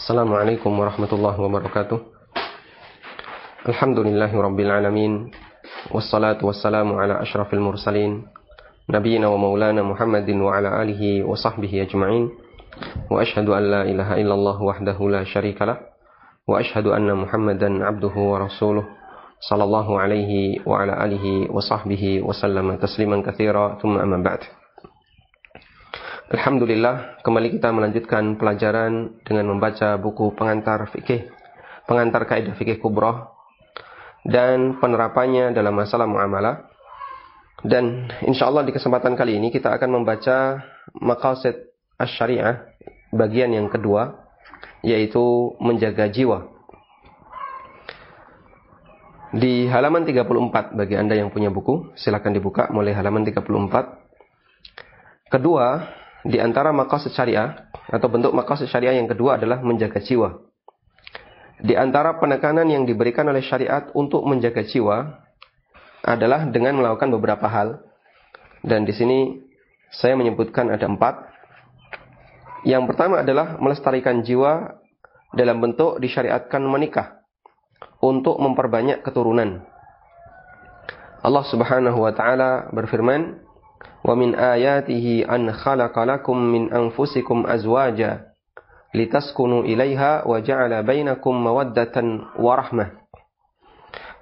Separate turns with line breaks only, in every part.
Assalamualaikum warahmatullahi wabarakatuh. Alhamdulillahirabbil alamin. Wassalatu wassalamu ala asyrafil mursalin nabiyina wa maulana Muhammadin wa ala alihi wa sahbihi ajma'in. Wa asyhadu an la ilaha illallah wahdahu la syarikalah wa asyhadu anna Muhammadan abduhu wa rasuluh sallallahu alaihi wa ala alihi wa sahbihi wa sallama tasliman katsira. Tsumma amma ba'd. Alhamdulillah, kembali kita melanjutkan pelajaran dengan membaca buku pengantar kaidah fikih kubrah dan penerapannya dalam masalah muamalah. Dan insyaallah di kesempatan kali ini kita akan membaca maqasid asy-syariah bagian yang kedua, yaitu menjaga jiwa. Di halaman 34 bagi Anda yang punya buku, silakan dibuka mulai halaman 34. Kedua, di antara maqasid syariah atau bentuk maqasid syariah yang kedua adalah menjaga jiwa. Di antara penekanan yang diberikan oleh syariat untuk menjaga jiwa adalah dengan melakukan beberapa hal. Dan di sini saya menyebutkan ada 4. Yang pertama adalah melestarikan jiwa dalam bentuk disyariatkan menikah untuk memperbanyak keturunan. Allah Subhanahu wa taala berfirman, "Wa min ayatihi an khalaqa lakum min anfusikum azwaja litaskunu ilaiha wa ja'ala bainakum mawaddatan wa rahmah."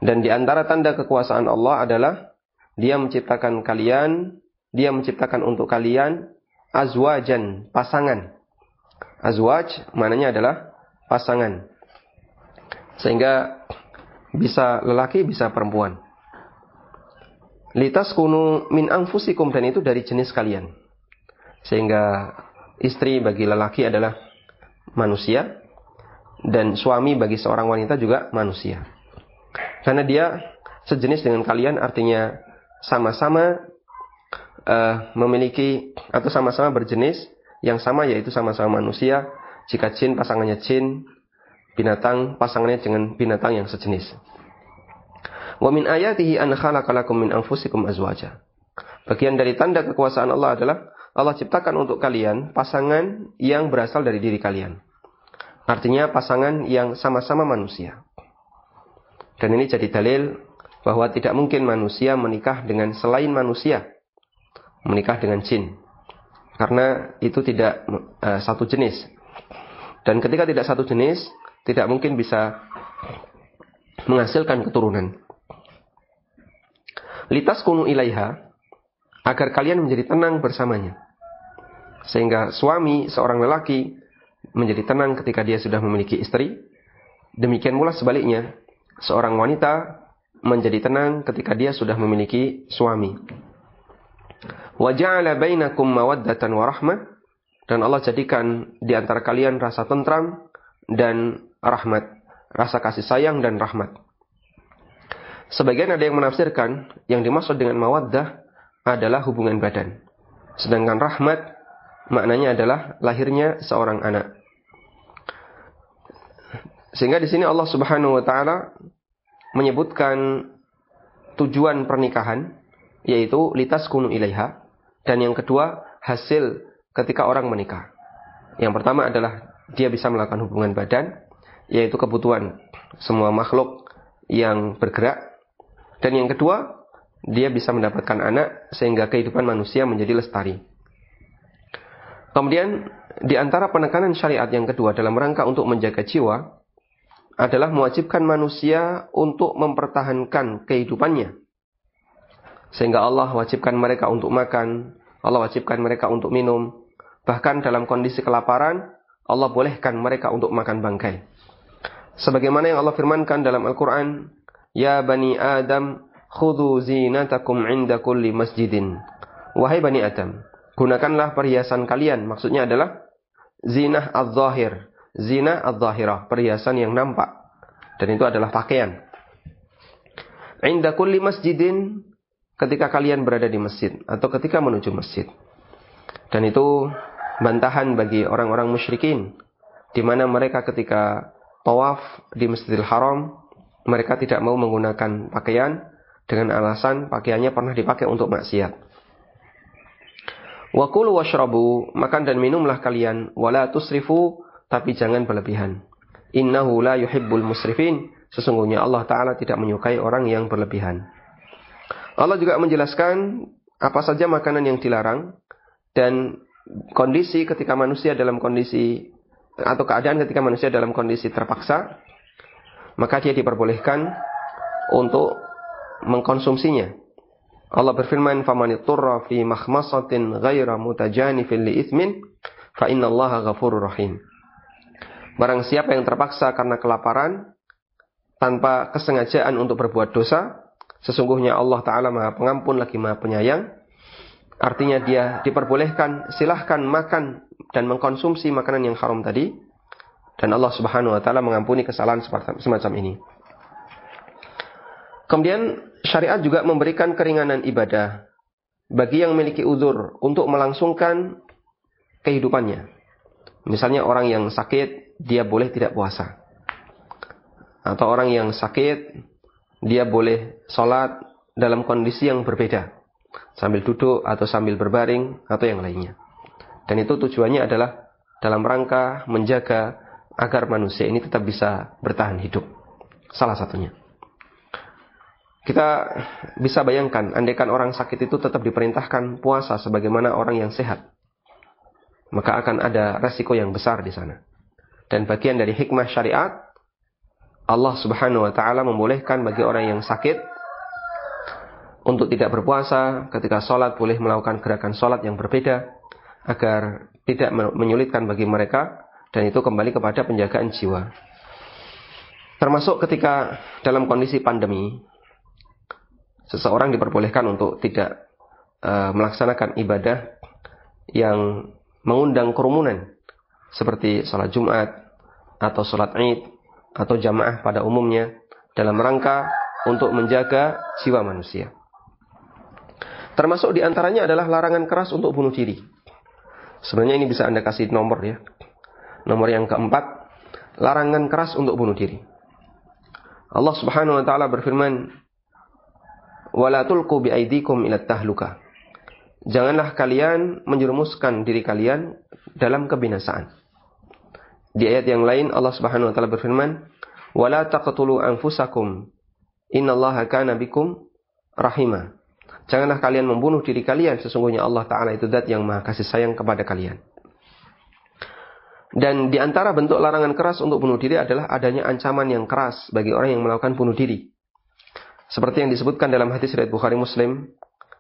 Dan di antara tanda kekuasaan Allah adalah Dia menciptakan untuk kalian azwajan, pasangan. Azwaj maknanya adalah pasangan. Sehingga bisa lelaki, bisa perempuan. Litaskunu min anfusikum, dan itu dari jenis kalian. Sehingga istri bagi lelaki adalah manusia dan suami bagi seorang wanita juga manusia. Karena dia sejenis dengan kalian, artinya sama-sama memiliki atau sama-sama berjenis yang sama, yaitu sama-sama manusia. Jika jin pasangannya jin, binatang pasangannya dengan binatang yang sejenis. Wa min ayatihi an khalaqa lakum min anfusikum azwaja. Bagian dari tanda kekuasaan Allah adalah Allah ciptakan untuk kalian pasangan yang berasal dari diri kalian. Artinya pasangan yang sama-sama manusia. Dan ini jadi dalil bahwa tidak mungkin manusia menikah dengan selain manusia, menikah dengan jin. Karena itu tidak satu jenis. Dan ketika tidak satu jenis, tidak mungkin bisa menghasilkan keturunan. Litaskunu ilaiha, agar kalian menjadi tenang bersamanya. Sehingga suami, seorang lelaki, menjadi tenang ketika dia sudah memiliki istri. Demikian pula sebaliknya, seorang wanita menjadi tenang ketika dia sudah memiliki suami. Wa ja'ala bainakum mawaddatan wa rahmah, dan Allah jadikan di antara kalian rasa tentram dan rahmat, rasa kasih sayang dan rahmat. Sebagian ada yang menafsirkan yang dimaksud dengan mawaddah adalah hubungan badan. Sedangkan rahmat maknanya adalah lahirnya seorang anak. Sehingga di sini Allah Subhanahu wa taala menyebutkan tujuan pernikahan, yaitu litaskunu ilaiha, dan yang kedua hasil ketika orang menikah. Yang pertama adalah dia bisa melakukan hubungan badan, yaitu kebutuhan semua makhluk yang bergerak. Dan yang kedua, dia bisa mendapatkan anak sehingga kehidupan manusia menjadi lestari. Kemudian, di antara penekanan syariat yang kedua dalam rangka untuk menjaga jiwa adalah mewajibkan manusia untuk mempertahankan kehidupannya. Sehingga Allah wajibkan mereka untuk makan, Allah wajibkan mereka untuk minum. Bahkan dalam kondisi kelaparan, Allah bolehkan mereka untuk makan bangkai. Sebagaimana yang Allah firmankan dalam Al-Quran, "Ya bani Adam, khudhu zinatakum inda kulli masjidin." Wahai bani Adam, gunakanlah perhiasan kalian. Maksudnya adalah zinah az-zahir, zinah az-zahirah, perhiasan yang nampak. Dan itu adalah pakaian. Inda kulli masjidin, ketika kalian berada di masjid atau ketika menuju masjid. Dan itu bantahan bagi orang-orang musyrikin, di mana mereka ketika tawaf di Masjidil Haram, mereka tidak mau menggunakan pakaian dengan alasan pakaiannya pernah dipakai untuk maksiat. Wa kulu washrabu, makan dan minumlah kalian, wala tusrifu, tapi jangan berlebihan. Innahu la yuhibbul musrifin. Sesungguhnya Allah Ta'ala tidak menyukai orang yang berlebihan. Allah juga menjelaskan apa saja makanan yang dilarang dan kondisi ketika manusia dalam kondisi atau keadaan ketika manusia dalam kondisi terpaksa, maka dia diperbolehkan untuk mengkonsumsinya. Allah berfirman, "Faman ittara fi makhmasatin ghaira mutajanifin li itsmin, fa innallaha ghafurur rahim." Barang siapa yang terpaksa karena kelaparan tanpa kesengajaan untuk berbuat dosa, sesungguhnya Allah Ta'ala Maha Pengampun lagi Maha Penyayang. Artinya dia diperbolehkan, silahkan makan dan mengkonsumsi makanan yang haram tadi, dan Allah Subhanahu wa Ta'ala mengampuni kesalahan semacam ini. Kemudian syariat juga memberikan keringanan ibadah bagi yang memiliki uzur untuk melangsungkan kehidupannya. Misalnya orang yang sakit, dia boleh tidak puasa. Atau orang yang sakit, dia boleh sholat dalam kondisi yang berbeda, sambil duduk atau sambil berbaring atau yang lainnya. Dan itu tujuannya adalah dalam rangka menjaga agar manusia ini tetap bisa bertahan hidup. Salah satunya. Kita bisa bayangkan, andaikan orang sakit itu tetap diperintahkan puasa sebagaimana orang yang sehat, maka akan ada resiko yang besar di sana. Dan bagian dari hikmah syariat, Allah Subhanahu wa Ta'ala membolehkan bagi orang yang sakit untuk tidak berpuasa, ketika sholat boleh melakukan gerakan sholat yang berbeda, agar tidak menyulitkan bagi mereka, dan itu kembali kepada penjagaan jiwa. Termasuk ketika dalam kondisi pandemi, seseorang diperbolehkan untuk tidak melaksanakan ibadah yang mengundang kerumunan, seperti sholat Jumat, atau sholat Id, atau jamaah pada umumnya, dalam rangka untuk menjaga jiwa manusia. Termasuk diantaranya adalah larangan keras untuk bunuh diri. Sebenarnya ini bisa Anda kasih nomor ya. Nomor yang keempat, larangan keras untuk bunuh diri. Allah Subhanahu wa Ta'ala berfirman, "Wala tulqu biaidikum ila tahluka." Janganlah kalian menjerumuskan diri kalian dalam kebinasaan. Di ayat yang lain Allah Subhanahu wa Ta'ala berfirman, "Wala taqtulu anfusakum, innallaha kana bikum rahima." Janganlah kalian membunuh diri kalian, sesungguhnya Allah Ta'ala itu zat yang maha kasih sayang kepada kalian. Dan di antara bentuk larangan keras untuk bunuh diri adalah adanya ancaman yang keras bagi orang yang melakukan bunuh diri. Seperti yang disebutkan dalam hadis riwayat Bukhari Muslim,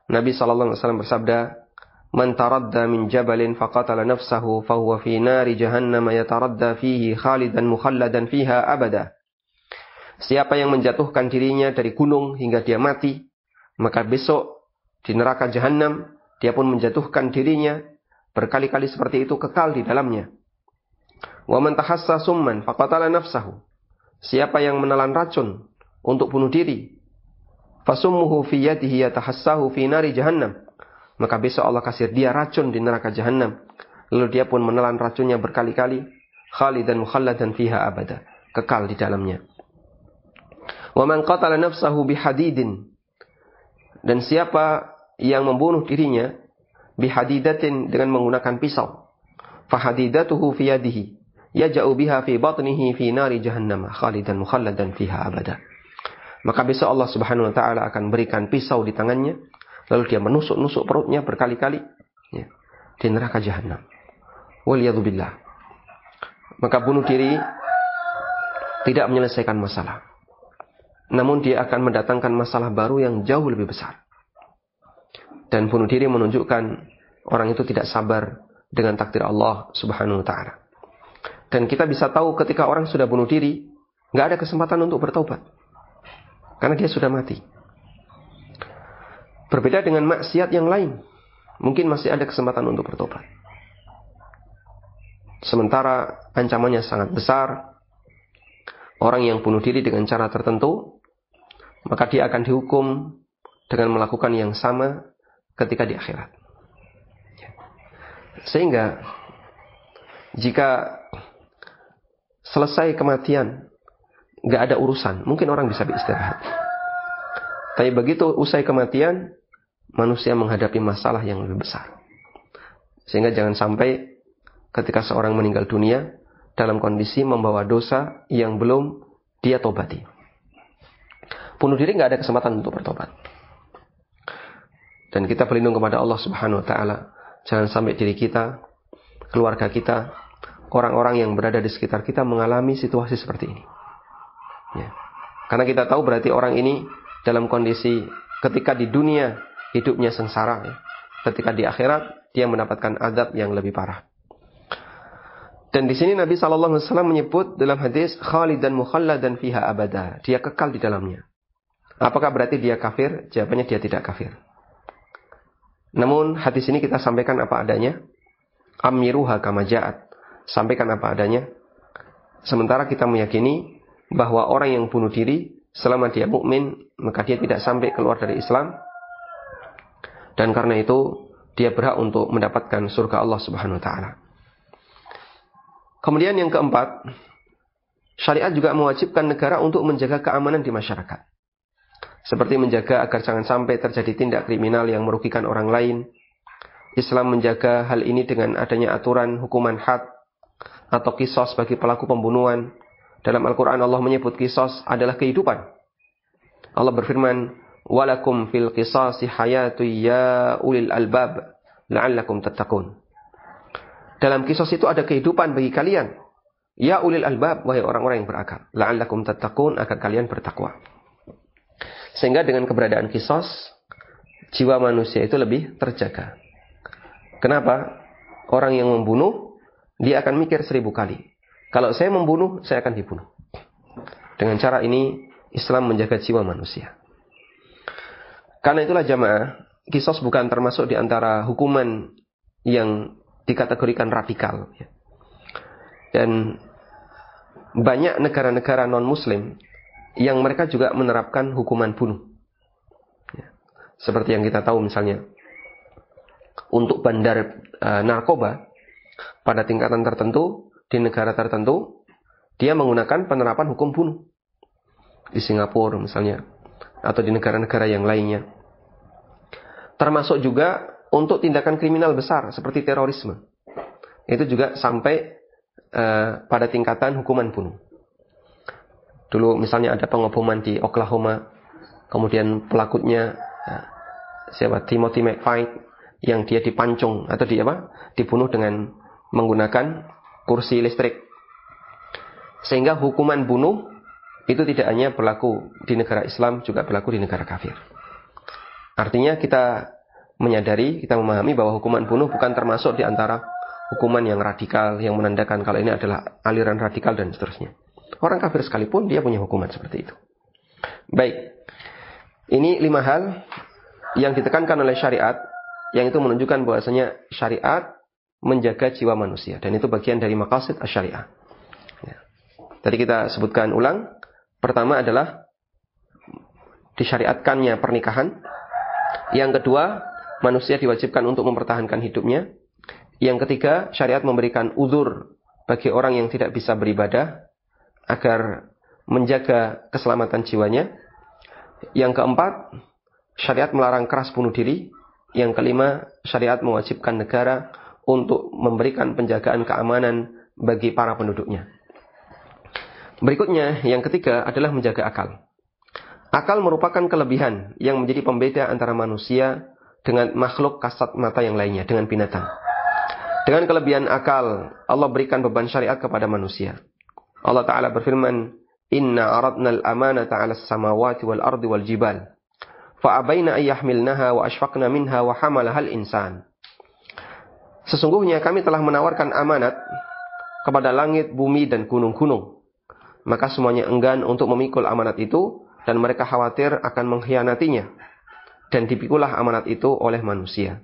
Nabi SAW bersabda, "Man taradda min jabalin faqatala nafsahu fahuwa fi nari jahannam yataradda fihi khalidan mukhalladan fiha abada." Siapa yang menjatuhkan dirinya dari gunung hingga dia mati, maka besok di neraka Jahannam dia pun menjatuhkan dirinya berkali-kali seperti itu, kekal di dalamnya. Wa man tahassa summan faqatala nafsahu. Siapa yang menelan racun untuk bunuh diri, fasummuhu fi yadihi yatahassahu fi nari Jahannam, maka besok Allah kasih dia racun di neraka Jahannam, lalu dia pun menelan racunnya berkali-kali, khalidan mukhalladan fiha abada, kekal di dalamnya. Wa man qatala nafsahu bihadidin. Dan siapa yang membunuh dirinya bihadidatin, dengan menggunakan pisau, fahadidatuhu fi yadihi yaja'u biha fi batnihi fi nari jahannam khalidan mukhalladan fiha abada. Maka besok Allah Subhanahu wa Ta'ala akan berikan pisau di tangannya, lalu dia menusuk-nusuk perutnya berkali-kali ya, di neraka Jahannam. Waliyadzubillah. Maka bunuh diri tidak menyelesaikan masalah, namun dia akan mendatangkan masalah baru yang jauh lebih besar. Dan bunuh diri menunjukkan orang itu tidak sabar dengan takdir Allah Subhanahu wa Ta'ala. Dan kita bisa tahu ketika orang sudah bunuh diri, nggak ada kesempatan untuk bertobat, karena dia sudah mati. Berbeda dengan maksiat yang lain, mungkin masih ada kesempatan untuk bertobat. Sementara ancamannya sangat besar. Orang yang bunuh diri dengan cara tertentu, maka dia akan dihukum dengan melakukan yang sama ketika di akhirat. Sehingga jika selesai kematian, nggak ada urusan, mungkin orang bisa beristirahat. Tapi begitu usai kematian, manusia menghadapi masalah yang lebih besar. Sehingga jangan sampai ketika seorang meninggal dunia, dalam kondisi membawa dosa yang belum dia tobati. Bunuh diri nggak ada kesempatan untuk bertobat. Dan kita berlindung kepada Allah Subhanahu wa taala. Jangan sampai diri kita, keluarga kita, orang-orang yang berada di sekitar kita mengalami situasi seperti ini. Ya. Karena kita tahu berarti orang ini dalam kondisi ketika di dunia hidupnya sengsara, ya. Ketika di akhirat dia mendapatkan azab yang lebih parah. Dan di sini Nabi SAW menyebut dalam hadis khalidan mukhalladan fiha abada. Dia kekal di dalamnya. Apakah berarti dia kafir? Jawabannya dia tidak kafir. Namun hadis ini kita sampaikan apa adanya. Amiruha kama ja'at. Sampaikan apa adanya. Sementara kita meyakini bahwa orang yang bunuh diri selama dia mukmin maka dia tidak sampai keluar dari Islam. Dan karena itu dia berhak untuk mendapatkan surga Allah Subhanahu wa taala. Kemudian yang keempat, syariat juga mewajibkan negara untuk menjaga keamanan di masyarakat. Seperti menjaga agar jangan sampai terjadi tindak kriminal yang merugikan orang lain. Islam menjaga hal ini dengan adanya aturan hukuman had atau qisas bagi pelaku pembunuhan. Dalam Al-Quran Allah menyebut qisas adalah kehidupan. Allah berfirman, walakum fil qisasi hayatu ya ulil albab la'allakum tattaqun. Dalam qisas itu ada kehidupan bagi kalian. Ya ulil albab, wahai orang-orang yang berakal. La'allakum tattaqun, agar kalian bertakwa. Sehingga dengan keberadaan qisas, jiwa manusia itu lebih terjaga. Kenapa? Orang yang membunuh, dia akan mikir 1000 kali. Kalau saya membunuh, saya akan dibunuh. Dengan cara ini, Islam menjaga jiwa manusia. Karena itulah jamaah, qisas bukan termasuk di antara hukuman yang dikategorikan radikal. Dan banyak negara-negara non-muslim yang mereka juga menerapkan hukuman bunuh. Seperti yang kita tahu misalnya, untuk bandar narkoba, pada tingkatan tertentu, di negara tertentu, dia menggunakan penerapan hukum bunuh. Di Singapura misalnya, atau di negara-negara yang lainnya. Termasuk juga untuk tindakan kriminal besar seperti terorisme. Itu juga sampai pada tingkatan hukuman bunuh. Dulu misalnya ada pengeboman di Oklahoma, kemudian pelakunya Timothy McVeigh yang dia dipancung atau dibunuh dengan menggunakan kursi listrik. Sehingga hukuman bunuh itu tidak hanya berlaku di negara Islam, juga berlaku di negara kafir. Artinya kita menyadari, kita memahami bahwa hukuman bunuh bukan termasuk di antara hukuman yang radikal, yang menandakan kalau ini adalah aliran radikal dan seterusnya. Orang kafir sekalipun dia punya hukuman seperti itu. Baik, ini 5 hal yang ditekankan oleh syariat, yang itu menunjukkan bahwasanya syariat menjaga jiwa manusia, dan itu bagian dari maqasid asy-syariah. Tadi kita sebutkan ulang. Pertama adalah disyariatkannya pernikahan. Yang kedua, manusia diwajibkan untuk mempertahankan hidupnya. Yang ketiga, syariat memberikan uzur bagi orang yang tidak bisa beribadah agar menjaga keselamatan jiwanya. Yang keempat, syariat melarang keras bunuh diri. Yang kelima, syariat mewajibkan negara untuk memberikan penjagaan keamanan bagi para penduduknya. Berikutnya, yang ketiga adalah menjaga akal. Akal merupakan kelebihan yang menjadi pembeda antara manusia dengan makhluk kasat mata yang lainnya, dengan binatang. Dengan kelebihan akal, Allah berikan beban syariat kepada manusia. Allah Ta'ala berfirman, Inna aradnal amanata ala samawati wal ardi wal jibal. Fa'abayna ayyahmilnaha wa ashfaqna minha wa hamalahal insan. Sesungguhnya kami telah menawarkan amanat kepada langit, bumi, dan gunung-gunung. Maka semuanya enggan untuk memikul amanat itu, dan mereka khawatir akan mengkhianatinya. Dan dipikulah amanat itu oleh manusia.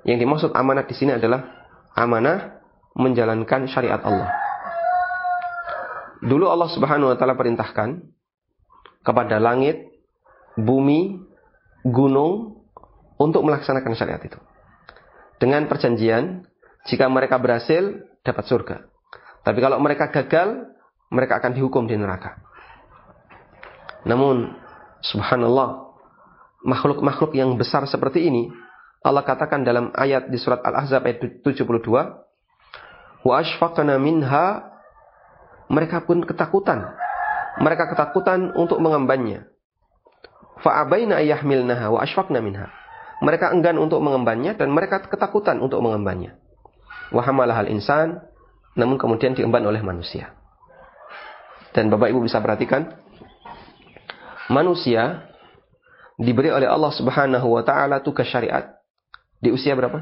Yang dimaksud amanat di sini adalah amanah menjalankan syariat Allah. Dulu Allah Subhanahu wa taala perintahkan kepada langit, bumi, gunung untuk melaksanakan syariat itu. Dengan perjanjian, jika mereka berhasil dapat surga. Tapi kalau mereka gagal, mereka akan dihukum di neraka. Namun, subhanallah, makhluk-makhluk yang besar seperti ini, Allah katakan dalam ayat di surat Al-Ahzab ayat 72, wa ashfaqna minha, mereka pun ketakutan. Mereka ketakutan untuk mengembannya. Fa abaina ayyahmilnaha wa ashfaqna minha. Mereka enggan untuk mengembannya dan mereka ketakutan untuk mengembannya. Wa hamalahal insan, namun kemudian diemban oleh manusia. Dan Bapak Ibu bisa perhatikan, manusia diberi oleh Allah Subhanahu wa taala tugas syariat di usia berapa?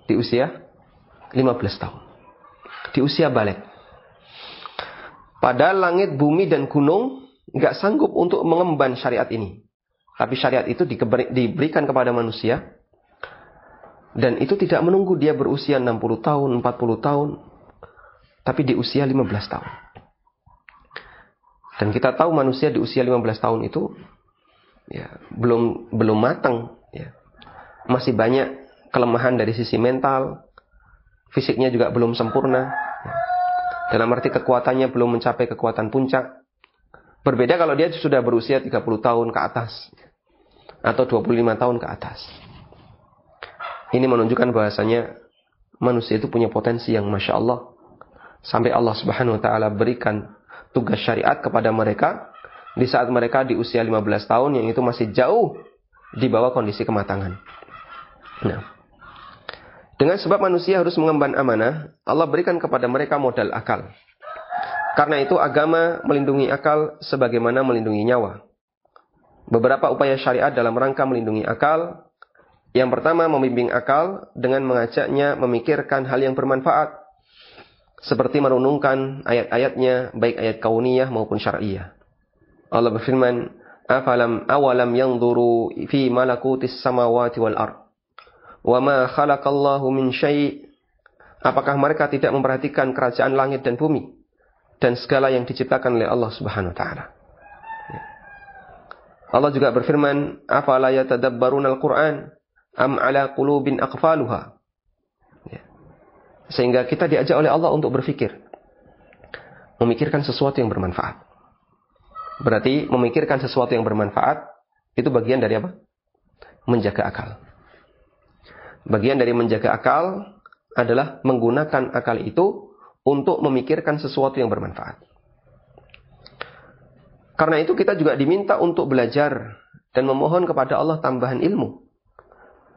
Di usia 15 tahun. Di usia balik. Padahal langit, bumi, dan gunung nggak sanggup untuk mengemban syariat ini. Tapi syariat itu diberikan kepada manusia. Dan itu tidak menunggu dia berusia 60 tahun, 40 tahun. Tapi di usia 15 tahun. Dan kita tahu manusia di usia 15 tahun itu ya, belum matang. Ya. Masih banyak kelemahan dari sisi mental. Fisiknya juga belum sempurna. Ya. Dalam arti kekuatannya belum mencapai kekuatan puncak. Berbeda kalau dia sudah berusia 30 tahun ke atas. Atau 25 tahun ke atas. Ini menunjukkan bahasanya manusia itu punya potensi yang Masya Allah. Sampai Allah Subhanahu wa ta'ala berikan tugas syariat kepada mereka. Di saat mereka di usia 15 tahun yang itu masih jauh di bawah kondisi kematangan. Nah, dengan sebab manusia harus mengemban amanah, Allah berikan kepada mereka modal akal. Karena itu agama melindungi akal sebagaimana melindungi nyawa. Beberapa upaya syariat dalam rangka melindungi akal. Yang pertama, membimbing akal dengan mengajaknya memikirkan hal yang bermanfaat. Seperti merenungkan ayat-ayatnya, baik ayat kauniyah maupun syar'iyah. Allah berfirman, awalam yanzuru fi malakutis samawati wal ard. Wa ma khalaqallahu min syai'. Apakah mereka tidak memperhatikan kerajaan langit dan bumi dan segala yang diciptakan oleh Allah Subhanahu wa taala? Allah juga berfirman, afala yatadabbarunal Qur'an am ala qulubin aqfaluha. Sehingga kita diajak oleh Allah untuk berfikir, memikirkan sesuatu yang bermanfaat. Berarti memikirkan sesuatu yang bermanfaat itu bagian dari apa? Menjaga akal. Bagian dari menjaga akal adalah menggunakan akal itu untuk memikirkan sesuatu yang bermanfaat. Karena itu kita juga diminta untuk belajar dan memohon kepada Allah tambahan ilmu.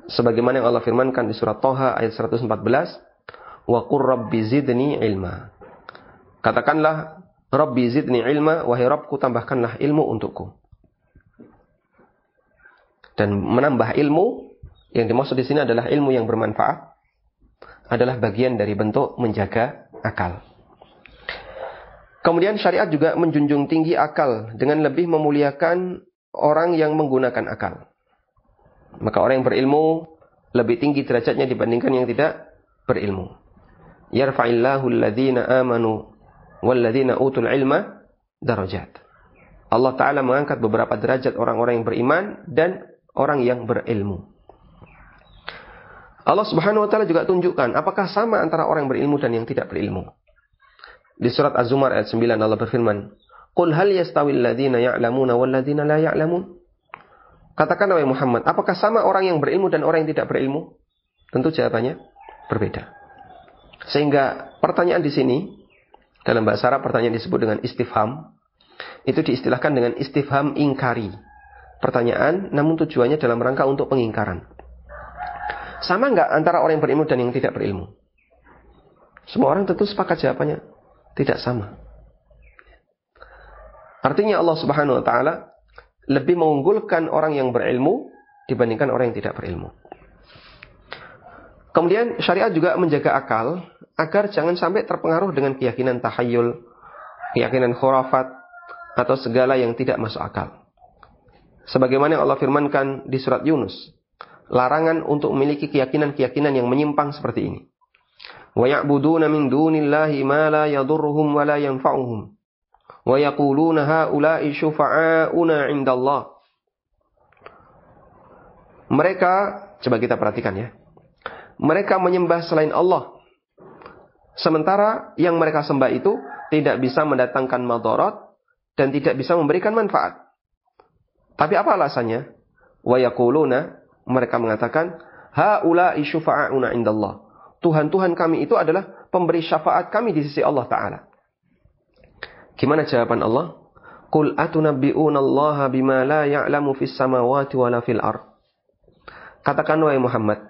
Sebagaimana yang Allah firmankan di surat Thaha ayat 114, wa qur rabbi zidni ilma. Katakanlah, Rabbi zidni ilma, wahai Rabbku tambahkanlah ilmu untukku. Dan menambah ilmu yang dimaksud di sini adalah ilmu yang bermanfaat, adalah bagian dari bentuk menjaga akal. Kemudian syariat juga menjunjung tinggi akal dengan lebih memuliakan orang yang menggunakan akal. Maka orang yang berilmu lebih tinggi derajatnya dibandingkan yang tidak berilmu. Yarfa'illahu alladhina amanu walladhina utul ilma darajat. Allah Ta'ala mengangkat beberapa derajat orang-orang yang beriman dan orang yang berilmu. Allah Subhanahu wa taala juga tunjukkan apakah sama antara orang yang berilmu dan yang tidak berilmu. Di surat Az-Zumar ayat 9 Allah berfirman, "Qul hal yastawil ladzina ya'lamuna wal ladzina la ya'lamun?" Katakan wahai Muhammad, apakah sama orang yang berilmu dan orang yang tidak berilmu? Tentu jawabannya berbeda. Sehingga pertanyaan di sini dalam bahasa Arab pertanyaan disebut dengan istifham. Itu diistilahkan dengan istifham ingkari. Pertanyaan namun tujuannya dalam rangka untuk pengingkaran. Sama enggak antara orang yang berilmu dan yang tidak berilmu? Semua orang tentu sepakat jawabannya tidak sama. Artinya Allah Subhanahu wa taala lebih mengunggulkan orang yang berilmu dibandingkan orang yang tidak berilmu. Kemudian syariat juga menjaga akal agar jangan sampai terpengaruh dengan keyakinan tahayyul, keyakinan khurafat atau segala yang tidak masuk akal. Sebagaimana yang Allah firmankan di surat Yunus, larangan untuk memiliki keyakinan-keyakinan yang menyimpang seperti ini. Wa ya'buduna min dunillahi ma la yadurruhum wa la yanfa'uhum. Wa yaquluna haula'i syufa'auna 'indallah. Mereka, coba kita perhatikan ya. Mereka menyembah selain Allah. Sementara yang mereka sembah itu tidak bisa mendatangkan madarat dan tidak bisa memberikan manfaat. Tapi apa alasannya? Wa yaquluna, mereka mengatakan, haula'i syufa'auna 'indallah. Tuhan-Tuhan kami itu adalah pemberi syafaat kami di sisi Allah Ta'ala. Gimana jawaban Allah? Qul atunabbi'unallaha bima la ya'lamu fis samawati wala fil ard. Katakan wahai Muhammad,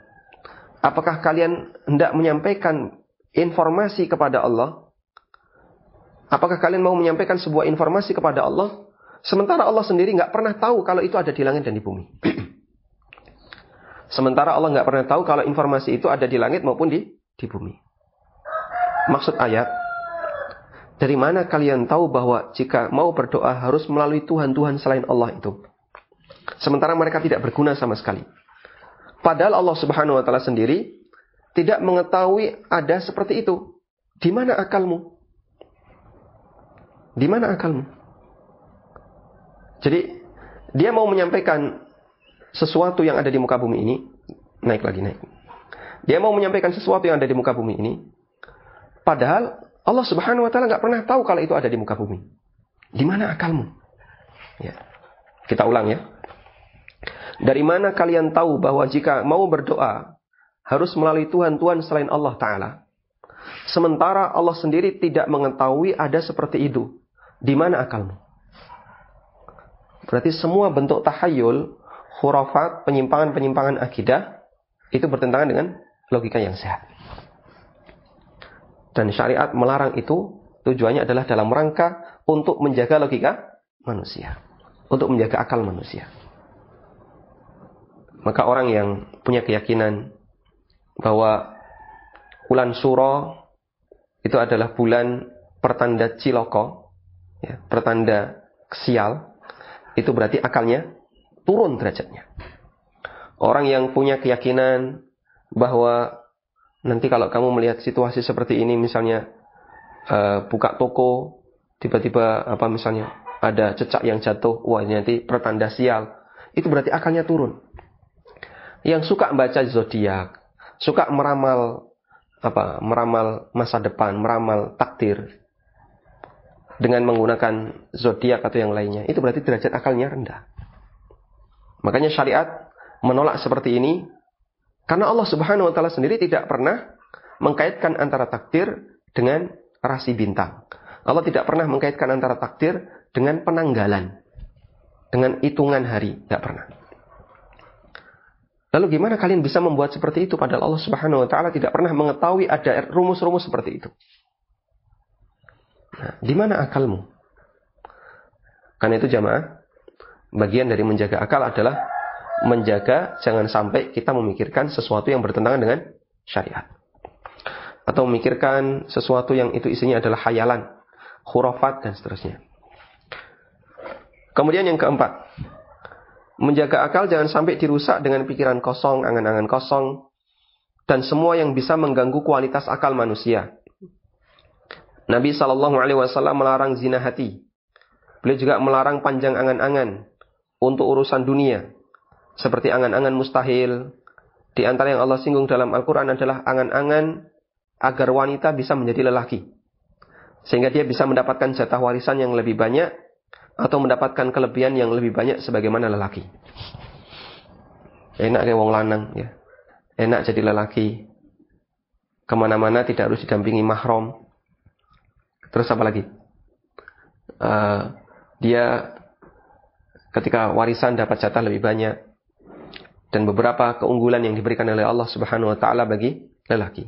apakah kalian hendak menyampaikan informasi kepada Allah? Apakah kalian mau menyampaikan sebuah informasi kepada Allah, sementara Allah sendiri nggak pernah tahu kalau itu ada di langit dan di bumi? Sementara Allah nggak pernah tahu kalau informasi itu ada di langit maupun di bumi. Maksud ayat, dari mana kalian tahu bahwa jika mau berdoa harus melalui Tuhan-Tuhan selain Allah itu? Sementara mereka tidak berguna sama sekali. Padahal Allah Subhanahu wa Ta'ala sendiri tidak mengetahui ada seperti itu. Di mana akalmu? Di mana akalmu? Jadi, dia mau menyampaikan sesuatu yang ada di muka bumi ini. Naik. Dia mau menyampaikan sesuatu yang ada di muka bumi ini. Padahal Allah Subhanahu wa Ta'ala nggak pernah tahu kalau itu ada di muka bumi. Di mana akalmu? Ya. Kita ulang ya. Dari mana kalian tahu bahwa jika mau berdoa harus melalui Tuhan-Tuhan selain Allah Ta'ala? Sementara Allah sendiri tidak mengetahui ada seperti itu. Di mana akalmu? Berarti semua bentuk tahayul, khurafat, penyimpangan-penyimpangan akidah itu bertentangan dengan logika yang sehat. Dan syariat melarang itu tujuannya adalah dalam rangka untuk menjaga logika manusia, untuk menjaga akal manusia. Maka orang yang punya keyakinan bahwa bulan Suro itu adalah bulan pertanda ciloko, ya, pertanda sial, itu berarti akalnya turun derajatnya. Orang yang punya keyakinan bahwa nanti kalau kamu melihat situasi seperti ini, misalnya buka toko, tiba-tiba misalnya ada cecak yang jatuh, wah nanti pertanda sial, itu berarti akalnya turun. Yang suka membaca zodiak, suka meramal masa depan, meramal takdir dengan menggunakan zodiak atau yang lainnya, itu berarti derajat akalnya rendah. Makanya syariat menolak seperti ini karena Allah Subhanahu wa Ta'ala sendiri tidak pernah mengkaitkan antara takdir dengan rasi bintang. Allah tidak pernah mengkaitkan antara takdir dengan penanggalan, dengan hitungan hari, tidak pernah. Lalu gimana kalian bisa membuat seperti itu padahal Allah Subhanahu wa Ta'ala tidak pernah mengetahui ada rumus-rumus seperti itu? Nah, di mana akalmu? Karena itu jamaah, bagian dari menjaga akal adalah menjaga jangan sampai kita memikirkan sesuatu yang bertentangan dengan syariat. Atau memikirkan sesuatu yang itu isinya adalah khayalan, khurafat dan seterusnya. Kemudian yang keempat, menjaga akal jangan sampai dirusak dengan pikiran kosong, angan-angan kosong, dan semua yang bisa mengganggu kualitas akal manusia. Nabi SAW melarang zina hati. Beliau juga melarang panjang angan-angan untuk urusan dunia. Seperti angan-angan mustahil. Di antara yang Allah singgung dalam Al-Quran adalah angan-angan agar wanita bisa menjadi lelaki. Sehingga dia bisa mendapatkan jatah warisan yang lebih banyak atau mendapatkan kelebihan yang lebih banyak sebagaimana lelaki. Enak kayak wong lanang ya. Enak jadi lelaki. Kemana-mana tidak harus didampingi mahram. Terus apa lagi? Dia ketika warisan dapat jatah lebih banyak. Dan beberapa keunggulan yang diberikan oleh Allah Subhanahu wa Ta'ala bagi lelaki.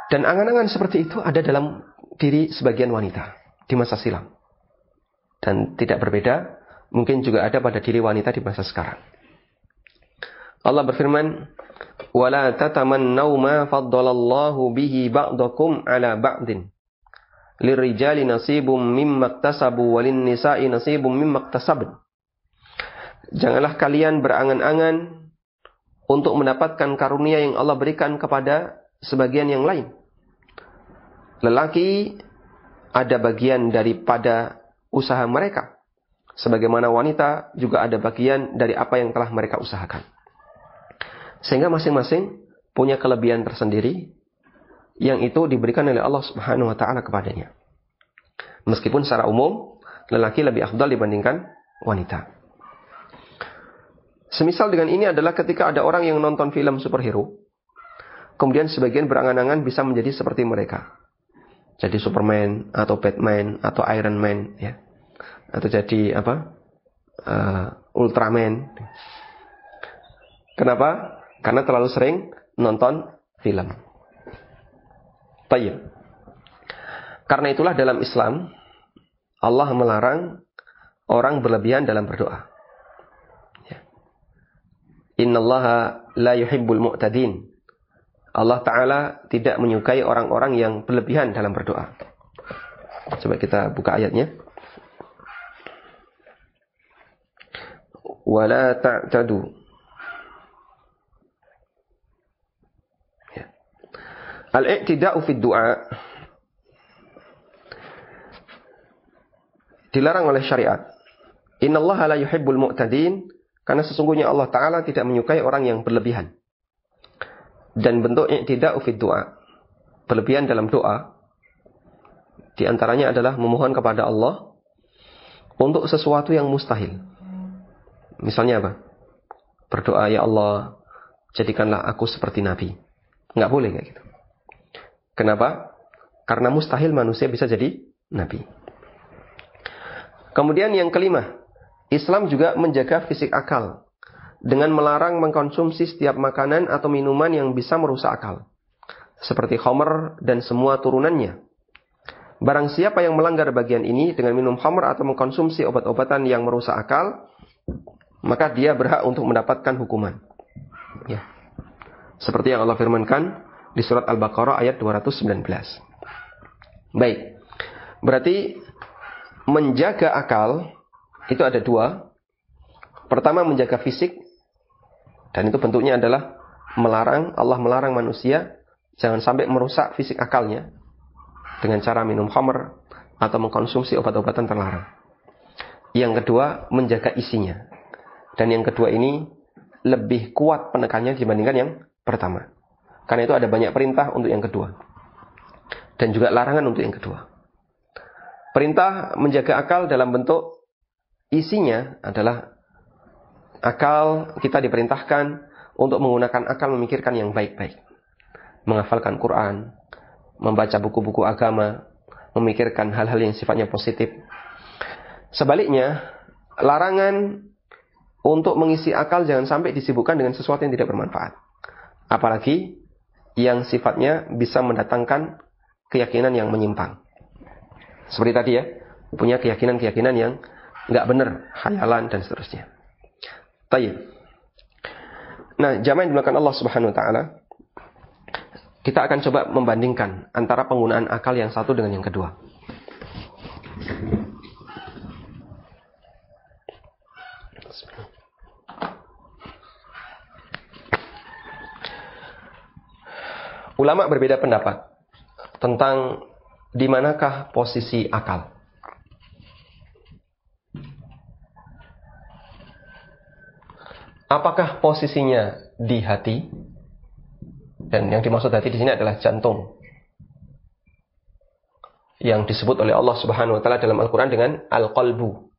Dan angan-angan seperti itu ada dalam diri sebagian wanita di masa silam. Dan tidak berbeda, mungkin juga ada pada diri wanita di masa sekarang. Allah berfirman, وَلَا تَتَمَنَّوْا مَا فَضَّلَ اللَّهُ بِهِ بَعْضَكُمْ عَلَى بَعْضٍ لِلرِّجَالِ نَصِيبٌ مِّمَّا اكْتَسَبُوا وَلِلنِّسَاءِ نَصِيبٌ مِّمَّا اكْتَسَبْنَ. Janganlah kalian berangan-angan untuk mendapatkan karunia yang Allah berikan kepada sebagian yang lain. Lelaki ada bagian daripada usaha mereka. Sebagaimana wanita juga ada bagian dari apa yang telah mereka usahakan. Sehingga masing-masing punya kelebihan tersendiri yang itu diberikan oleh Allah Subhanahu wa Ta'ala kepadanya. Meskipun secara umum lelaki lebih afdal dibandingkan wanita. Semisal dengan ini adalah ketika ada orang yang nonton film superhero, kemudian sebagian berangan-angan bisa menjadi seperti mereka. Jadi Superman atau Batman atau Iron Man, ya. Atau jadi Ultraman. Kenapa? Karena terlalu sering nonton film. Baik. Karena itulah dalam Islam Allah melarang orang berlebihan dalam berdoa. Ya. Innallaha la yuhibbul mu'tadin. Allah Ta'ala tidak menyukai orang-orang yang berlebihan dalam berdoa. Coba kita buka ayatnya. Wala ta'tadu. Ya. Al-i'tida'u fid du'a dilarang oleh syariat. Innallaha la yuhibbul mu'tadin, karena sesungguhnya Allah Ta'ala tidak menyukai orang yang berlebihan. Dan bentuk i'tida'u fid du'a, berlebihan dalam doa, di antaranya adalah memohon kepada Allah untuk sesuatu yang mustahil. Misalnya apa? Berdoa, ya Allah, jadikanlah aku seperti Nabi. Nggak boleh kayak gitu. Kenapa? Karena mustahil manusia bisa jadi Nabi. Kemudian yang kelima, Islam juga menjaga fisik akal dengan melarang mengkonsumsi setiap makanan atau minuman yang bisa merusak akal, seperti khamr dan semua turunannya. Barang siapa yang melanggar bagian ini dengan minum khamr atau mengkonsumsi obat-obatan yang merusak akal, maka dia berhak untuk mendapatkan hukuman. Ya. Seperti yang Allah firmankan di surat Al-Baqarah ayat 219. Baik. Berarti menjaga akal itu ada dua. Pertama, menjaga fisik. Dan itu bentuknya adalah Allah melarang manusia jangan sampai merusak fisik akalnya dengan cara minum khamr atau mengkonsumsi obat-obatan terlarang. Yang kedua, menjaga isinya. Dan yang kedua ini lebih kuat penekannya dibandingkan yang pertama. Karena itu ada banyak perintah untuk yang kedua. Dan juga larangan untuk yang kedua. Perintah menjaga akal dalam bentuk isinya adalah akal kita diperintahkan untuk menggunakan akal memikirkan yang baik-baik. Menghafalkan Quran, membaca buku-buku agama, memikirkan hal-hal yang sifatnya positif. Sebaliknya, larangan untuk mengisi akal jangan sampai disibukkan dengan sesuatu yang tidak bermanfaat. Apalagi yang sifatnya bisa mendatangkan keyakinan yang menyimpang. Seperti tadi ya, punya keyakinan-keyakinan yang nggak benar, khayalan dan seterusnya. Tayyib. Nah, jamaah yang dimuliakan Allah Subhanahu wa taala, kita akan coba membandingkan antara penggunaan akal yang satu dengan yang kedua. Ulama berbeda pendapat tentang di manakah posisi akal. Apakah posisinya di hati? Dan yang dimaksud hati di sini adalah jantung. Yang disebut oleh Allah Subhanahu wa taala dalam Al-Qur'an dengan al-qalbu.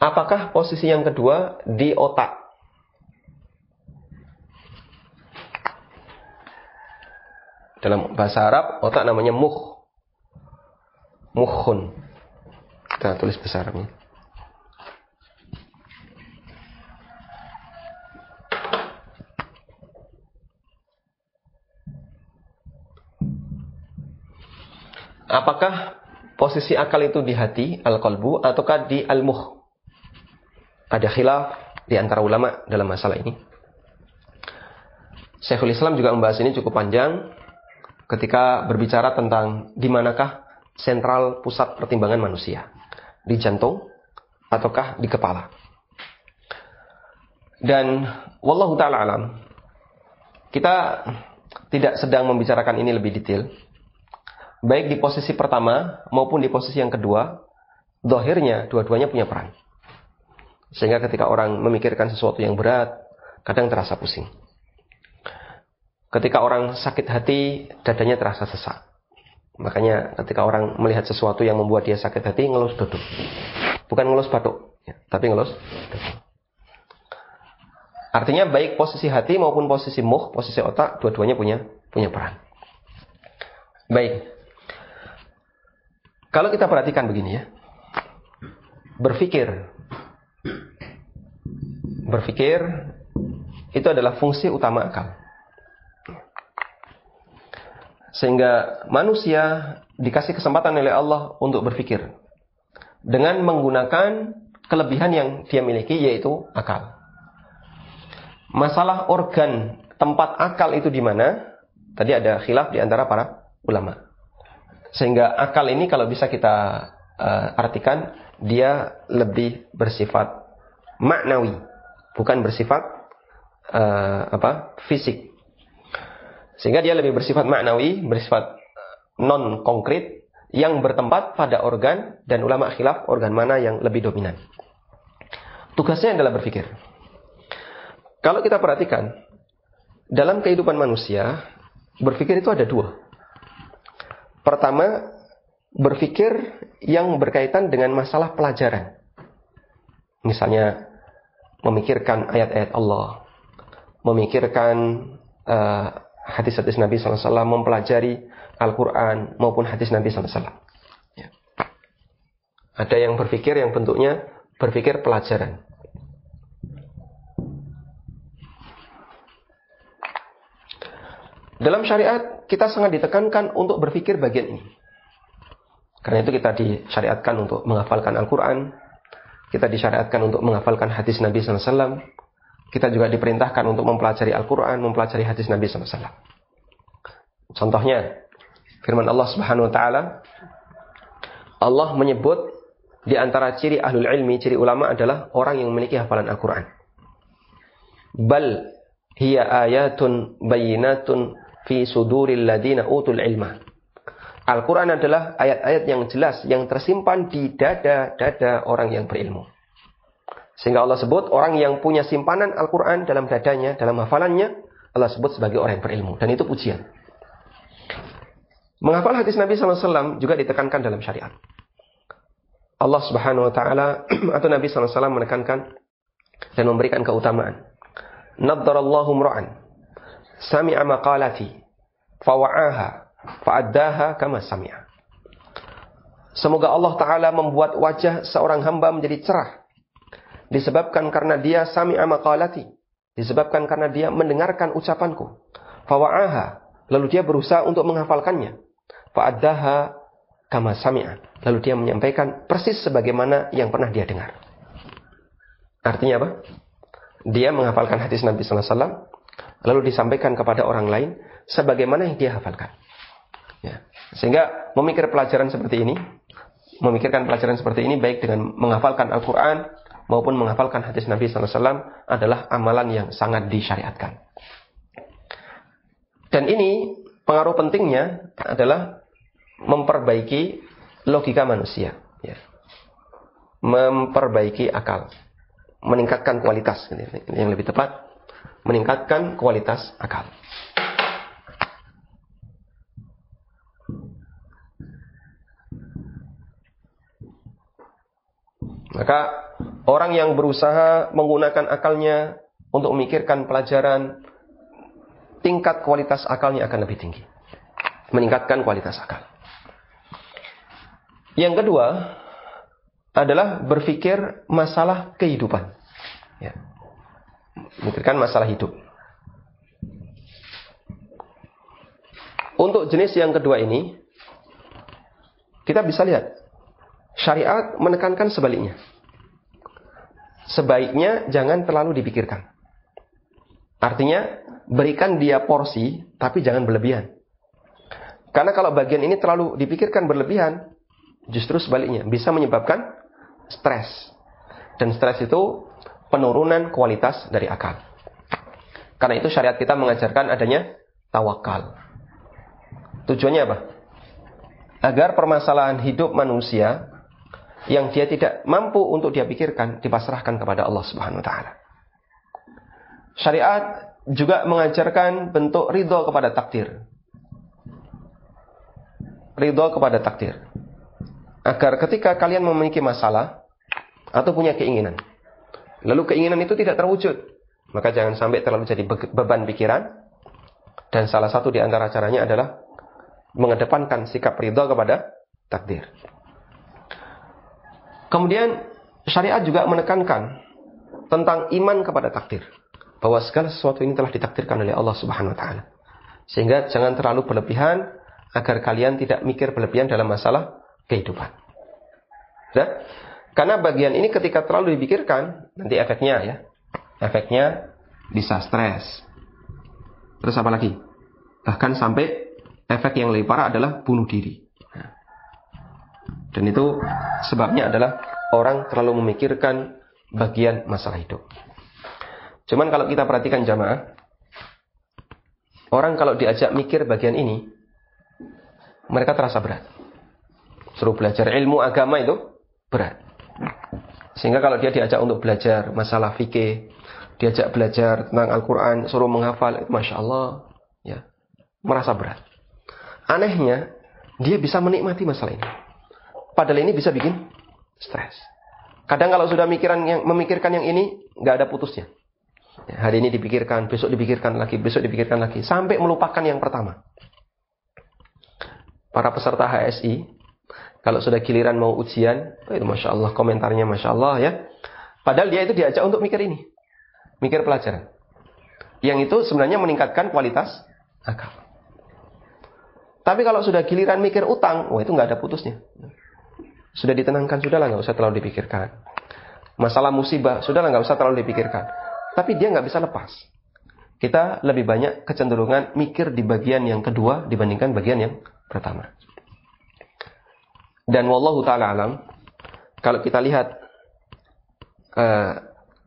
Apakah posisi yang kedua di otak? Dalam bahasa Arab, otak namanya mukh. Mukhun. Kita tulis bahasa Arabnya. Apakah posisi akal itu di hati, al-qalbu, ataukah di al-mukh? Ada khilaf di antara ulama dalam masalah ini. Syekhul Islam juga membahas ini cukup panjang ketika berbicara tentang di manakah sentral pusat pertimbangan manusia. Di jantung ataukah di kepala. Dan wallahu ta'ala alam, kita tidak sedang membicarakan ini lebih detail. Baik di posisi pertama maupun di posisi yang kedua, zahirnya dua-duanya punya peran. Sehingga ketika orang memikirkan sesuatu yang berat, kadang terasa pusing. Ketika orang sakit hati, dadanya terasa sesak. Makanya ketika orang melihat sesuatu yang membuat dia sakit hati, ngelus duduk. Bukan ngelus batuk, ya, tapi ngelus duduk. Artinya baik posisi hati maupun posisi mukh, posisi otak, dua-duanya punya peran. Baik. Kalau kita perhatikan begini ya. Berpikir itu adalah fungsi utama akal. Sehingga manusia dikasih kesempatan oleh Allah untuk berpikir dengan menggunakan kelebihan yang dia miliki, yaitu akal. Masalah organ tempat akal itu di mana? Tadi ada khilaf di antara para ulama. Sehingga akal ini kalau bisa kita artikan, dia lebih bersifat maknawi, bukan bersifat fisik. Sehingga dia lebih bersifat maknawi, bersifat non konkret, yang bertempat pada organ, dan ulama khilaf organ mana yang lebih dominan. Tugasnya adalah berpikir. Kalau kita perhatikan, dalam kehidupan manusia, berpikir itu ada dua. Pertama, berpikir yang berkaitan dengan masalah pelajaran. Misalnya, memikirkan ayat-ayat Allah, memikirkan hadis-hadis Nabi SAW, mempelajari Al-Quran maupun hadis Nabi SAW. Ya. Ada yang berpikir yang bentuknya berpikir pelajaran. Dalam syariat, kita sangat ditekankan untuk berpikir bagian ini. Karena itu kita disyariatkan untuk menghafalkan Al-Quran. Kita disyariatkan untuk menghafalkan hadis Nabi SAW. Kita juga diperintahkan untuk mempelajari Al-Quran, mempelajari hadis Nabi SAW. Contohnya, firman Allah Subhanahu Wa Taala, Allah menyebut di antara ciri ahlul ilmi, ciri ulama adalah orang yang memiliki hafalan Al-Quran. Bal hiya ayatun bayinatun fi suduril ladina utul ilma. Al-Quran adalah ayat-ayat yang jelas, yang tersimpan di dada-dada orang yang berilmu. Sehingga Allah sebut orang yang punya simpanan Al-Quran dalam dadanya, dalam hafalannya, Allah sebut sebagai orang yang berilmu. Dan itu pujian. Menghafal hadis Nabi SAW juga ditekankan dalam syariat. Allah Subhanahu Wa Taala atau Nabi SAW menekankan dan memberikan keutamaan. Naddarallahu mra'an sami'a maqalati fawa'aha fa'addaha kama sami'a. Semoga Allah Ta'ala membuat wajah seorang hamba menjadi cerah, disebabkan karena dia sami'a maqalati, disebabkan karena dia mendengarkan ucapanku. Fawa'aha, lalu dia berusaha untuk menghafalkannya. Fa'addaha kama sami'a, lalu dia menyampaikan persis sebagaimana yang pernah dia dengar. Artinya apa? Dia menghafalkan hadis Nabi SAW, lalu disampaikan kepada orang lain sebagaimana yang dia hafalkan. Ya. Sehingga memikirkan pelajaran seperti ini, baik dengan menghafalkan Al-Quran maupun menghafalkan hadis Nabi SAW, adalah amalan yang sangat disyariatkan. Dan ini pengaruh pentingnya adalah memperbaiki logika manusia, ya. Memperbaiki akal, meningkatkan kualitas, yang lebih tepat, meningkatkan kualitas akal. Maka orang yang berusaha menggunakan akalnya untuk memikirkan pelajaran, tingkat kualitas akalnya akan lebih tinggi, meningkatkan kualitas akal. Yang kedua adalah berpikir masalah kehidupan, ya. Memikirkan masalah hidup. Untuk jenis yang kedua ini, kita bisa lihat syariat menekankan sebaliknya. Sebaiknya jangan terlalu dipikirkan. Artinya, berikan dia porsi, tapi jangan berlebihan. Karena kalau bagian ini terlalu dipikirkan berlebihan, justru sebaliknya, bisa menyebabkan stres. Dan stres itu penurunan kualitas dari akal. Karena itu syariat kita mengajarkan adanya tawakal. Tujuannya apa? Agar permasalahan hidup manusia yang dia tidak mampu untuk dia pikirkan, dipasrahkan kepada Allah Subhanahu Wa Taala. Syariat juga mengajarkan bentuk ridho kepada takdir. Ridho kepada takdir. Agar ketika kalian memiliki masalah atau punya keinginan, lalu keinginan itu tidak terwujud, Maka jangan sampai terlalu jadi beban pikiran. Dan salah satu di antara caranya adalah mengedepankan sikap ridha kepada takdir. Kemudian syariat juga menekankan tentang iman kepada takdir. Bahwa segala sesuatu ini telah ditakdirkan oleh Allah Subhanahu wa taala. Sehingga jangan terlalu berlebihan agar kalian tidak mikir berlebihan dalam masalah kehidupan. Nah, karena bagian ini ketika terlalu dipikirkan, nanti efeknya ya. Efeknya bisa stres. Terus apa lagi? Bahkan sampai efek yang lebih parah adalah bunuh diri. Dan itu sebabnya adalah orang terlalu memikirkan bagian masalah hidup. Cuman kalau kita perhatikan jamaah, orang kalau diajak mikir bagian ini, mereka terasa berat. Suruh belajar ilmu agama itu berat. Sehingga kalau dia diajak untuk belajar masalah fikih, diajak belajar tentang Al-Quran, suruh menghafal, Masya Allah, ya, merasa berat. Anehnya, dia bisa menikmati masalah ini. Padahal ini bisa bikin stres. Kadang kalau sudah memikirkan yang ini, nggak ada putusnya. Ya, hari ini dipikirkan, besok dipikirkan lagi, besok dipikirkan lagi, sampai melupakan yang pertama. Para peserta HSI, kalau sudah giliran mau ujian, itu Masya Allah, komentarnya Masya Allah ya. Padahal dia itu diajak untuk mikir ini. Mikir pelajaran. Yang itu sebenarnya meningkatkan kualitas agama. Tapi kalau sudah giliran mikir utang, itu nggak ada putusnya. Sudah ditenangkan, sudahlah nggak usah terlalu dipikirkan. Masalah musibah, sudahlah nggak usah terlalu dipikirkan. Tapi dia nggak bisa lepas. Kita lebih banyak kecenderungan mikir di bagian yang kedua dibandingkan bagian yang pertama. Dan wallahu ta'ala alam, kalau kita lihat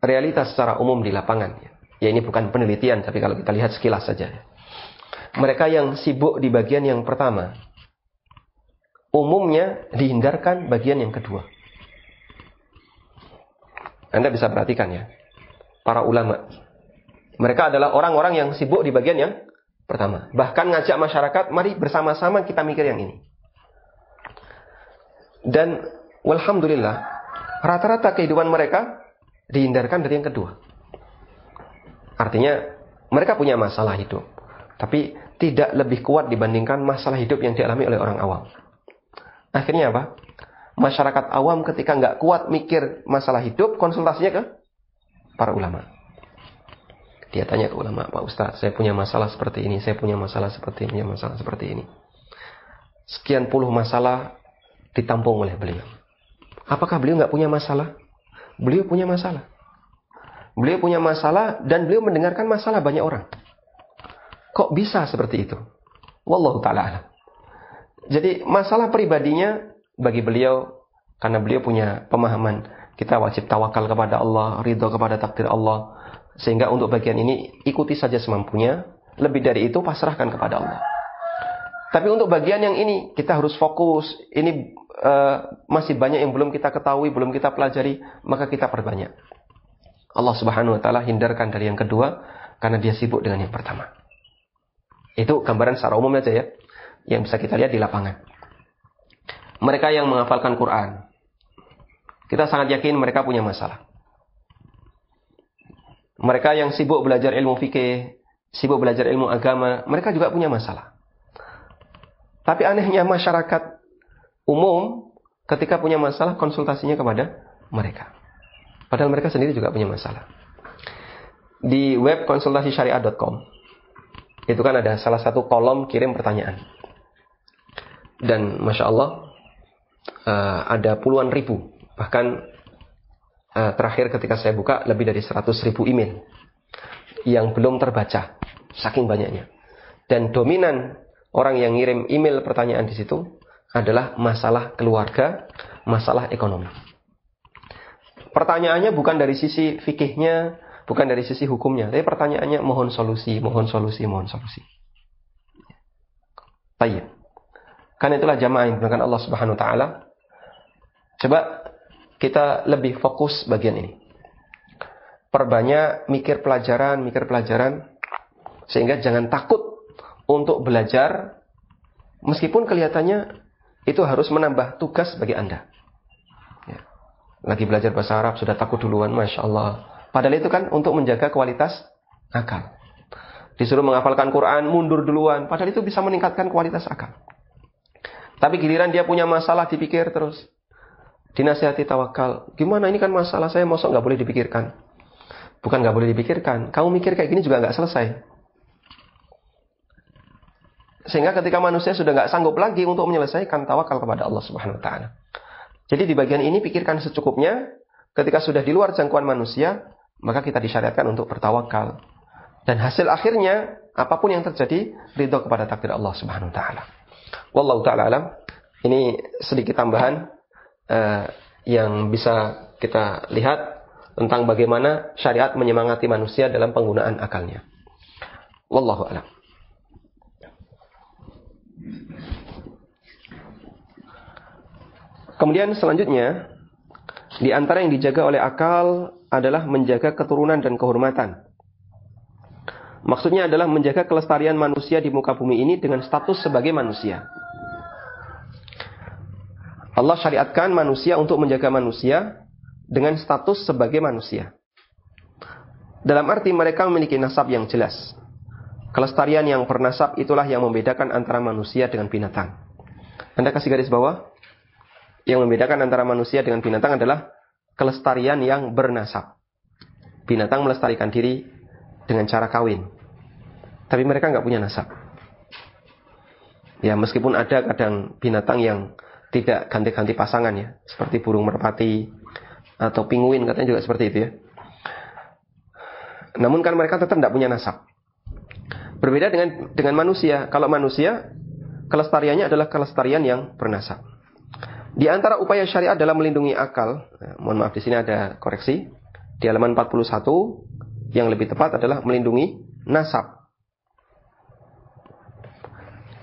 realitas secara umum di lapangan, ya ini bukan penelitian, tapi kalau kita lihat sekilas saja. Mereka yang sibuk di bagian yang pertama, umumnya dihindarkan bagian yang kedua. Anda bisa perhatikan ya, para ulama. Mereka adalah orang-orang yang sibuk di bagian yang pertama. Bahkan ngajak masyarakat, mari bersama-sama kita mikir yang ini. Dan walhamdulillah, rata-rata kehidupan mereka dihindarkan dari yang kedua. Artinya, mereka punya masalah hidup. Tapi tidak lebih kuat dibandingkan masalah hidup yang dialami oleh orang awam. Akhirnya apa? Masyarakat awam ketika nggak kuat mikir masalah hidup, konsultasinya ke para ulama. Dia tanya ke ulama, Pak Ustaz, saya punya masalah seperti ini, saya punya masalah seperti ini, masalah seperti ini. Sekian puluh masalah ditampung oleh beliau. Apakah beliau nggak punya masalah? Beliau punya masalah. Beliau punya masalah dan beliau mendengarkan masalah banyak orang. Kok bisa seperti itu? Wallahu ta'ala alam. Jadi masalah pribadinya bagi beliau, karena beliau punya pemahaman, kita wajib tawakal kepada Allah, ridho kepada takdir Allah. Sehingga untuk bagian ini ikuti saja semampunya. Lebih dari itu pasrahkan kepada Allah. Tapi untuk bagian yang ini kita harus fokus. Ini masih banyak yang belum kita ketahui, belum kita pelajari, maka kita perbanyak. Allah Subhanahu wa taala hindarkan dari yang kedua karena dia sibuk dengan yang pertama. Itu gambaran secara umum aja ya, yang bisa kita lihat di lapangan. Mereka yang menghafalkan Quran, kita sangat yakin mereka punya masalah. Mereka yang sibuk belajar ilmu fikih, sibuk belajar ilmu agama, mereka juga punya masalah. Tapi anehnya masyarakat umum ketika punya masalah konsultasinya kepada mereka. Padahal mereka sendiri juga punya masalah. Di web konsultasisyariah.com itu kan ada salah satu kolom kirim pertanyaan. Dan Masya Allah ada puluhan ribu. Bahkan terakhir ketika saya buka lebih dari 100.000 email yang belum terbaca, saking banyaknya. Dan dominan orang yang ngirim email pertanyaan di situ adalah masalah keluarga, masalah ekonomi. Pertanyaannya bukan dari sisi fikihnya, bukan dari sisi hukumnya, tapi pertanyaannya mohon solusi, mohon solusi, mohon solusi. Baik. Karena itulah jamaah yang dimuliakan Allah Subhanahu wa taala. Coba kita lebih fokus bagian ini. Perbanyak mikir pelajaran, sehingga jangan takut untuk belajar, meskipun kelihatannya itu harus menambah tugas bagi Anda. Ya. Lagi belajar bahasa Arab, sudah takut duluan, Masya Allah. Padahal itu kan untuk menjaga kualitas akal. Disuruh menghafalkan Quran, mundur duluan. Padahal itu bisa meningkatkan kualitas akal. Tapi giliran dia punya masalah, dipikir terus. Dinasihati tawakal. Gimana ini kan masalah saya, mosok nggak boleh dipikirkan. Bukan nggak boleh dipikirkan. Kamu mikir kayak gini juga nggak selesai. Sehingga ketika manusia sudah nggak sanggup lagi untuk menyelesaikan, tawakal kepada Allah Subhanahu Wa Taala. Jadi di bagian ini pikirkan secukupnya. Ketika sudah di luar jangkauan manusia, maka kita disyariatkan untuk bertawakal. Dan hasil akhirnya, apapun yang terjadi, ridho kepada takdir Allah Subhanahu Wa Taala. Wallahu ta'ala alam. Ini sedikit tambahan yang bisa kita lihat tentang bagaimana syariat menyemangati manusia dalam penggunaan akalnya. Wallahu a'lam. Kemudian selanjutnya, di antara yang dijaga oleh akal adalah menjaga keturunan dan kehormatan. Maksudnya adalah menjaga kelestarian manusia di muka bumi ini dengan status sebagai manusia. Allah syariatkan manusia untuk menjaga manusia dengan status sebagai manusia. Dalam arti mereka memiliki nasab yang jelas. Kelestarian yang bernasab itulah yang membedakan antara manusia dengan binatang. Anda kasih garis bawah. Yang membedakan antara manusia dengan binatang adalah kelestarian yang bernasab. Binatang melestarikan diri dengan cara kawin. Tapi mereka nggak punya nasab. Ya, meskipun ada kadang binatang yang tidak ganti-ganti pasangan ya. Seperti burung merpati atau penguin, katanya juga seperti itu ya. Namun kan mereka tetap tidak punya nasab. Berbeda dengan manusia. Kalau manusia, kelestariannya adalah kelestarian yang bernasab. Di antara upaya syariat dalam melindungi akal, mohon maaf di sini ada koreksi, di halaman 41 yang lebih tepat adalah melindungi nasab.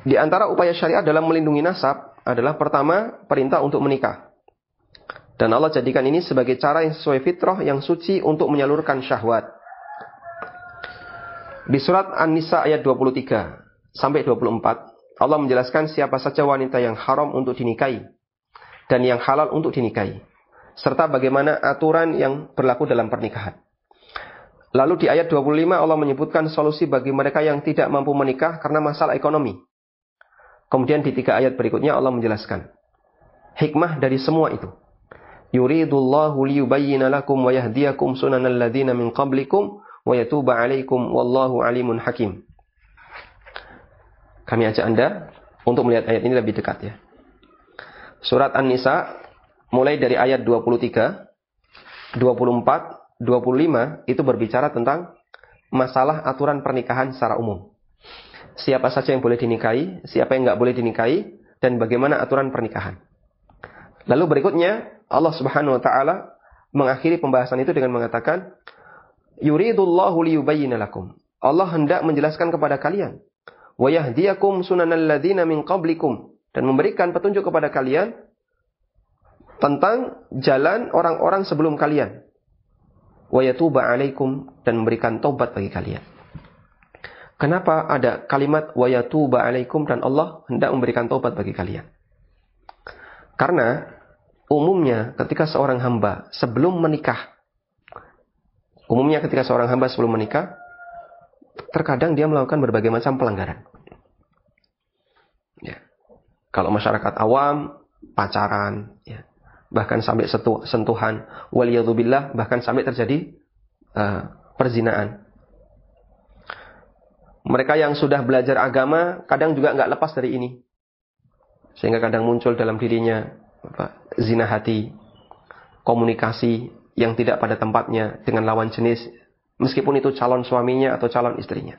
Di antara upaya syariat dalam melindungi nasab adalah pertama perintah untuk menikah. Dan Allah jadikan ini sebagai cara yang sesuai fitrah yang suci untuk menyalurkan syahwat. Di surat An-Nisa ayat 23 sampai 24, Allah menjelaskan siapa saja wanita yang haram untuk dinikahi dan yang halal untuk dinikahi, serta bagaimana aturan yang berlaku dalam pernikahan. Lalu di ayat 25 Allah menyebutkan solusi bagi mereka yang tidak mampu menikah karena masalah ekonomi. Kemudian di 3 ayat berikutnya Allah menjelaskan hikmah dari semua itu. Yuridullahu liyubayyina lakum wa yahdiyakum sunanal ladzina min qablikum wa yatuba 'alaikum wallahu 'alimun hakim. Kami ajak Anda untuk melihat ayat ini lebih dekat ya. Surat An-Nisa mulai dari ayat 23, 24, 25 itu berbicara tentang masalah aturan pernikahan secara umum. Siapa saja yang boleh dinikahi, siapa yang nggak boleh dinikahi, dan bagaimana aturan pernikahan. Lalu berikutnya Allah Subhanahu Wa Taala mengakhiri pembahasan itu dengan mengatakan, Yuridullahu liyubayyina lakum. Allah hendak menjelaskan kepada kalian, wa yahdiyakum sunanal ladzina min qablikum, dan memberikan petunjuk kepada kalian tentang jalan orang-orang sebelum kalian. Wa yatuba 'alaikum, dan memberikan taubat bagi kalian. Kenapa ada kalimat wa yatuba 'alaikum dan Allah hendak memberikan taubat bagi kalian? Karena umumnya ketika seorang hamba sebelum menikah, terkadang dia melakukan berbagai macam pelanggaran. Ya. Kalau masyarakat awam, pacaran, ya. Bahkan sampai sentuhan, waliyadzubillah, bahkan sampai terjadi perzinaan. Mereka yang sudah belajar agama, kadang juga nggak lepas dari ini. Sehingga kadang muncul dalam dirinya zina hati, komunikasi yang tidak pada tempatnya dengan lawan jenis, meskipun itu calon suaminya atau calon istrinya.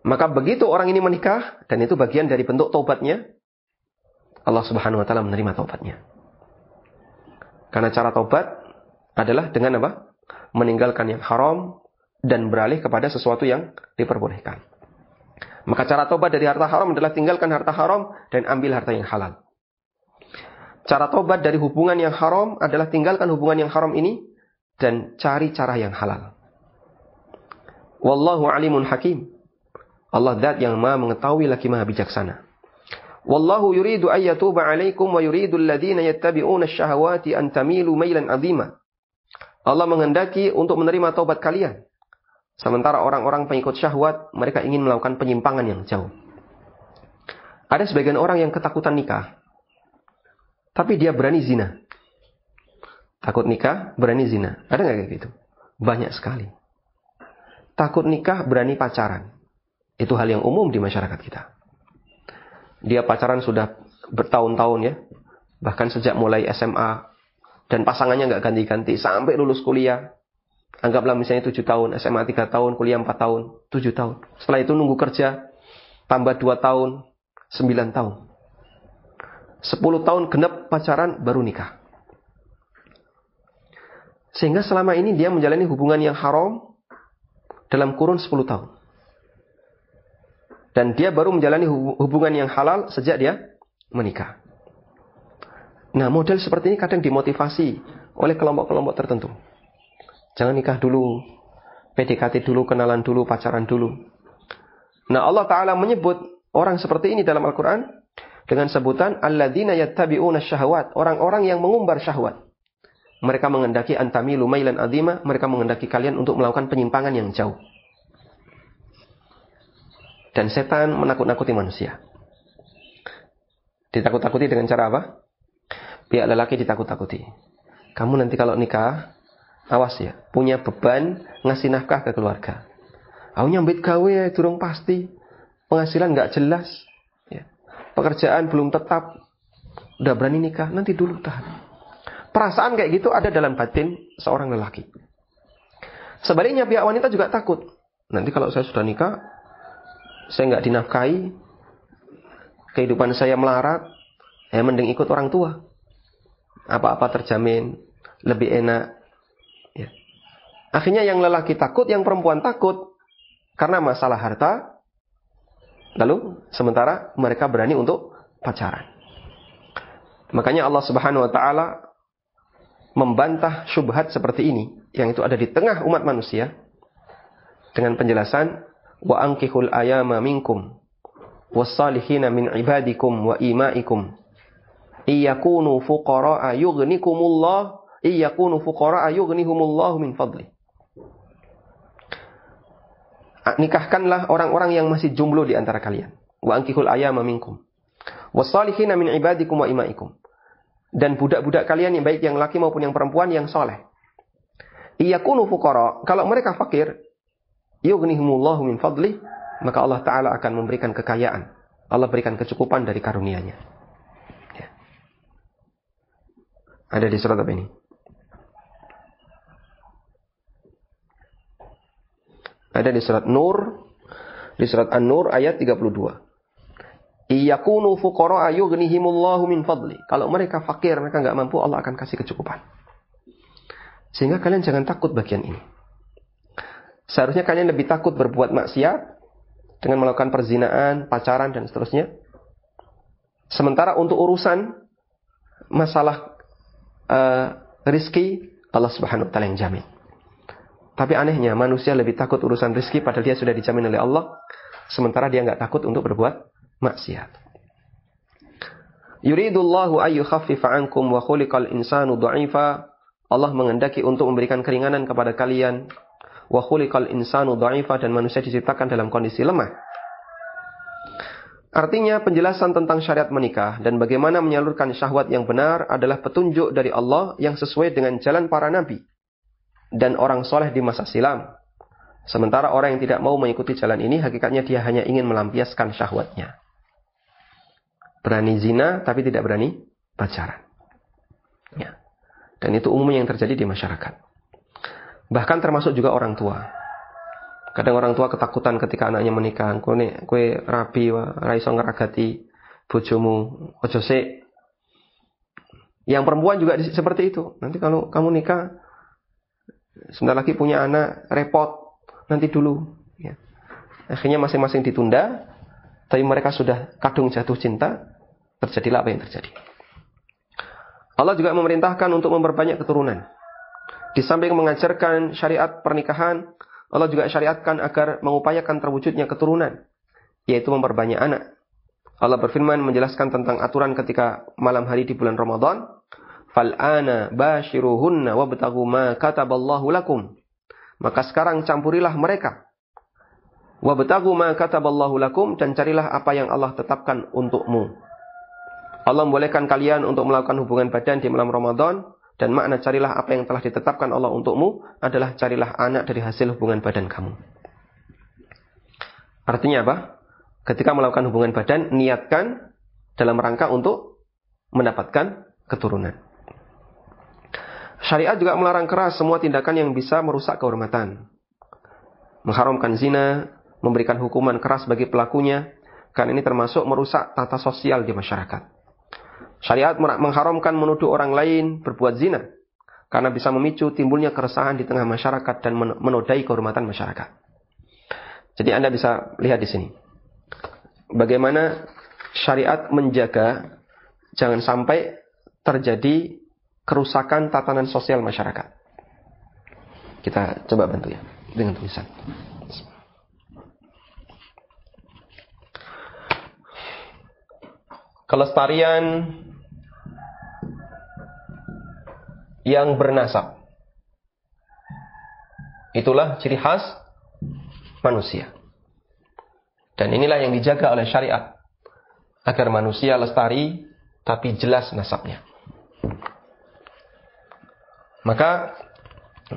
Maka begitu orang ini menikah, dan itu bagian dari bentuk taubatnya, Allah Subhanahu Wa Taala menerima taubatnya. Karena cara taubat adalah dengan apa? Meninggalkan yang haram dan beralih kepada sesuatu yang diperbolehkan. Maka cara taubat dari harta haram adalah tinggalkan harta haram dan ambil harta yang halal. Cara taubat dari hubungan yang haram adalah tinggalkan hubungan yang haram ini dan cari cara yang halal. Wallahu alimun hakim. Allah zat yang maha mengetahui lagi maha bijaksana. Wallahu yuridu ayyatuba alaikum wa yuridu alladhina yattabi'una ash-shahawati an tamilu mailan 'azima. Allah menghendaki untuk menerima taubat kalian. Sementara orang-orang pengikut syahwat, mereka ingin melakukan penyimpangan yang jauh. Ada sebagian orang yang ketakutan nikah, tapi dia berani zina. Takut nikah, berani zina. Ada nggak kayak gitu? Banyak sekali. Takut nikah, berani pacaran. Itu hal yang umum di masyarakat kita. Dia pacaran sudah bertahun-tahun ya. Bahkan sejak mulai SMA. Dan pasangannya nggak ganti-ganti sampai lulus kuliah. Anggaplah misalnya 7 tahun, SMA 3 tahun, kuliah 4 tahun, 7 tahun. Setelah itu nunggu kerja, tambah 2 tahun, 9 tahun. 10 tahun genap pacaran, baru nikah. Sehingga selama ini dia menjalani hubungan yang haram dalam kurun 10 tahun. Dan dia baru menjalani hubungan yang halal sejak dia menikah. Nah, model seperti ini kadang dimotivasi oleh kelompok-kelompok tertentu. Jangan nikah dulu, PDKT dulu, kenalan dulu, pacaran dulu. Nah, Allah Ta'ala menyebut orang seperti ini dalam Al-Quran dengan sebutan alladzina yattabi'una syahwat, orang-orang yang mengumbar syahwat. Mereka menghendaki antamilu mailan azima, mereka menghendaki kalian untuk melakukan penyimpangan yang jauh. Dan setan menakut-nakuti manusia. Ditakut-takuti dengan cara apa? Pihak lelaki ditakut-takuti. Kamu nanti kalau nikah, awas ya, punya beban ngasih nafkah ke keluarga. Aku nyambit gawe ya, durung pasti. Penghasilan nggak jelas. Ya. Pekerjaan belum tetap. Udah berani nikah, nanti dulu tahan. Perasaan kayak gitu ada dalam batin seorang lelaki. Sebaliknya pihak wanita juga takut. Nanti kalau saya sudah nikah, saya nggak dinafkahi, kehidupan saya melarat, ya mending ikut orang tua. Apa-apa terjamin, lebih enak. Ya. Akhirnya yang lelaki takut, yang perempuan takut karena masalah harta. Lalu sementara mereka berani untuk pacaran. Makanya Allah Subhanahu wa taala membantah syubhat seperti ini yang itu ada di tengah umat manusia dengan penjelasan wa ankihul ayama minkum wassalihina min ibadikum wa imaikum iyakunu fuqara'a yughnihumullah min fadli. Nikahkanlah orang-orang yang masih jomblo di antara kalian. Wa ankihul ayama minkum wassalihina min ibadikum wa imaikum. Dan budak-budak kalian yang baik yang laki maupun yang perempuan yang soleh. Iyakunu fuqara, kalau mereka fakir, yughnihumullahu min fadli, maka Allah Ta'ala akan memberikan kekayaan. Allah berikan kecukupan dari karunia-Nya. Ya. Ada di surat apa ini? Ada di surat Nur, di surat An-Nur ayat 32. Iyakunu fuqara'a yughnihimullahu min fadli. Kalau mereka fakir, mereka enggak mampu, Allah akan kasih kecukupan. Sehingga kalian jangan takut bagian ini. Seharusnya kalian lebih takut berbuat maksiat dengan melakukan perzinaan, pacaran dan seterusnya. Sementara untuk urusan masalah rizki, Allah Subhanahu wa taala yang jamin. Tapi anehnya manusia lebih takut urusan rizki padahal dia sudah dijamin oleh Allah, sementara dia enggak takut untuk berbuat maksiat. Yuridullahu ay yukhaffifa ankum wa khuliqal insanu dha'ifa. Allah menghendaki untuk memberikan keringanan kepada kalian. Wa khuliqal insanu dha'ifa, dan manusia diciptakan dalam kondisi lemah. Artinya penjelasan tentang syariat menikah dan bagaimana menyalurkan syahwat yang benar adalah petunjuk dari Allah yang sesuai dengan jalan para nabi dan orang soleh di masa silam. Sementara orang yang tidak mau mengikuti jalan ini, hakikatnya dia hanya ingin melampiaskan syahwatnya. Berani zina, tapi tidak berani pacaran. Ya. Dan itu umumnya yang terjadi di masyarakat. Bahkan termasuk juga orang tua. Kadang orang tua ketakutan ketika anaknya menikah. Kowe rabi, ra iso ngeragati bojomu, ojo sik. Yang perempuan juga seperti itu. Nanti kalau kamu nikah, sebentar lagi punya anak, repot. Nanti dulu. Ya. Akhirnya masing-masing ditunda. Tapi mereka sudah kadung jatuh cinta. Terjadilah apa yang terjadi. Allah juga memerintahkan untuk memperbanyak keturunan. Di samping mengajarkan syariat pernikahan, Allah juga syariatkan agar mengupayakan terwujudnya keturunan, yaitu memperbanyak anak. Allah berfirman menjelaskan tentang aturan ketika malam hari di bulan Ramadan. fal'ana bashiruhunna wabtaghu ma kataballahu lakum. Maka sekarang campurilah mereka. Wabtaghu ma kataballahu lakum, dan carilah apa yang Allah tetapkan untukmu. Allah membolehkan kalian untuk melakukan hubungan badan di malam Ramadan, dan makna carilah apa yang telah ditetapkan Allah untukmu adalah carilah anak dari hasil hubungan badan kamu. Artinya apa? Ketika melakukan hubungan badan, niatkan dalam rangka untuk mendapatkan keturunan. Syariat juga melarang keras semua tindakan yang bisa merusak kehormatan. Mengharamkan zina, memberikan hukuman keras bagi pelakunya, karena ini termasuk merusak tata sosial di masyarakat. Syariat mengharamkan menuduh orang lain berbuat zina, karena bisa memicu timbulnya keresahan di tengah masyarakat dan menodai kehormatan masyarakat. Jadi Anda bisa lihat di sini, bagaimana syariat menjaga jangan sampai terjadi kerusakan tatanan sosial masyarakat. Kita coba bantu ya dengan tulisan. Kelestarian yang bernasab, itulah ciri khas manusia. Dan inilah yang dijaga oleh syariat, agar manusia lestari tapi jelas nasabnya. Maka